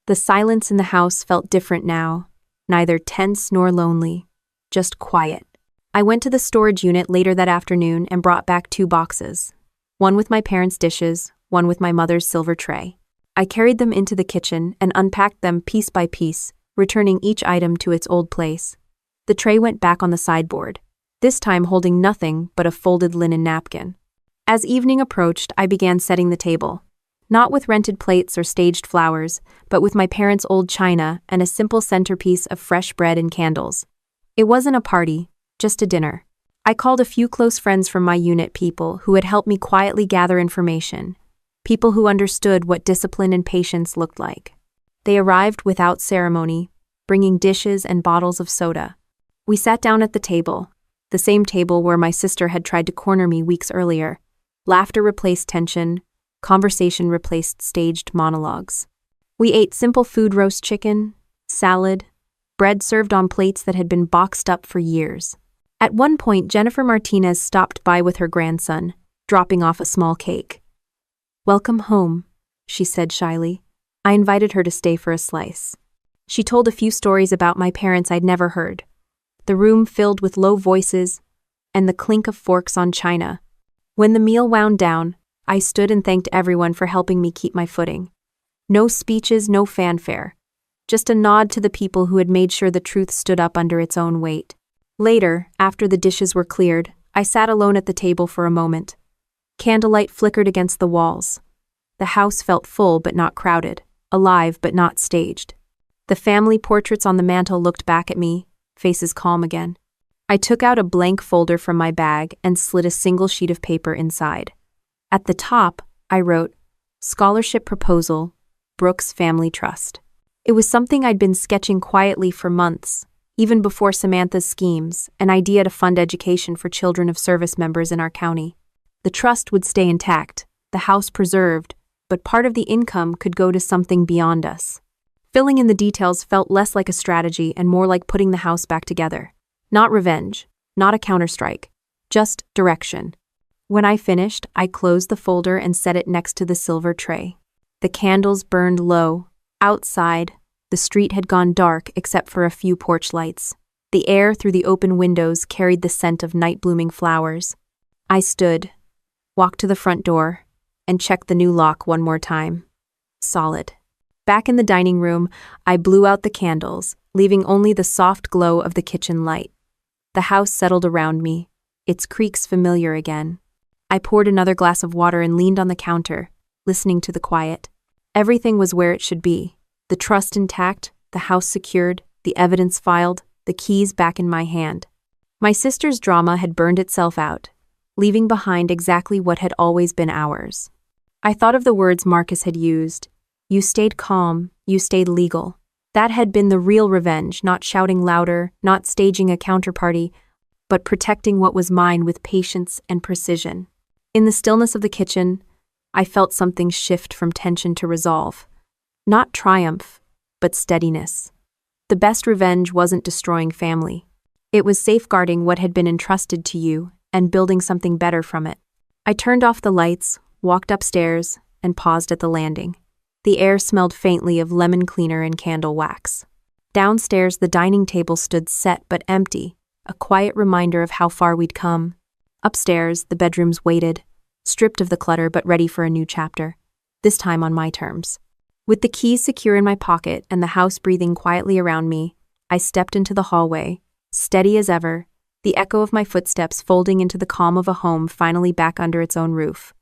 The silence in the house felt different now, neither tense nor lonely, just quiet. I went to the storage unit later that afternoon and brought back 2 boxes, one with my parents' dishes, one with my mother's silver tray. I carried them into the kitchen and unpacked them piece by piece, returning each item to its old place. The tray went back on the sideboard, this time holding nothing but a folded linen napkin. As evening approached, I began setting the table, not with rented plates or staged flowers, but with my parents' old china and a simple centerpiece of fresh bread and candles. It wasn't a party, just a dinner. I called a few close friends from my unit, people who had helped me quietly gather information, people who understood what discipline and patience looked like. They arrived without ceremony, bringing dishes and bottles of soda. We sat down at the table, the same table where my sister had tried to corner me weeks earlier. Laughter replaced tension, conversation replaced staged monologues. We ate simple food: roast chicken, salad, bread served on plates that had been boxed up for years. At one point, Jennifer Martinez stopped by with her grandson, dropping off a small cake. "Welcome home," she said shyly. I invited her to stay for a slice. She told a few stories about my parents I'd never heard. The room filled with low voices and the clink of forks on china. When the meal wound down, I stood and thanked everyone for helping me keep my footing. No speeches, no fanfare. Just a nod to the people who had made sure the truth stood up under its own weight. Later, after the dishes were cleared, I sat alone at the table for a moment. Candlelight flickered against the walls. The house felt full but not crowded, alive but not staged. The family portraits on the mantel looked back at me, faces calm again. I took out a blank folder from my bag and slid a single sheet of paper inside. At the top, I wrote, "Scholarship Proposal, Brooks Family Trust." It was something I'd been sketching quietly for months, even before Samantha's schemes, an idea to fund education for children of service members in our county. The trust would stay intact, the house preserved, but part of the income could go to something beyond us. Filling in the details felt less like a strategy and more like putting the house back together. Not revenge, not a counterstrike, just direction. When I finished, I closed the folder and set it next to the silver tray. The candles burned low. Outside, the street had gone dark except for a few porch lights. The air through the open windows carried the scent of night-blooming flowers. I stood, walked to the front door, and checked the new lock one more time. Solid. Back in the dining room, I blew out the candles, leaving only the soft glow of the kitchen light. The house settled around me, its creaks familiar again. I poured another glass of water and leaned on the counter, listening to the quiet. Everything was where it should be. The trust intact, the house secured, the evidence filed, the keys back in my hand. My sister's drama had burned itself out, leaving behind exactly what had always been ours. I thought of the words Marcus had used. You stayed calm, you stayed legal. That had been the real revenge, not shouting louder, not staging a counterparty, but protecting what was mine with patience and precision. In the stillness of the kitchen, I felt something shift from tension to resolve. Not triumph, but steadiness. The best revenge wasn't destroying family. It was safeguarding what had been entrusted to you and building something better from it. I turned off the lights, walked upstairs, and paused at the landing. The air smelled faintly of lemon cleaner and candle wax. Downstairs, the dining table stood set but empty, a quiet reminder of how far we'd come. Upstairs, the bedrooms waited, stripped of the clutter but ready for a new chapter, this time on my terms. With the keys secure in my pocket and the house breathing quietly around me, I stepped into the hallway, steady as ever, the echo of my footsteps folding into the calm of a home finally back under its own roof.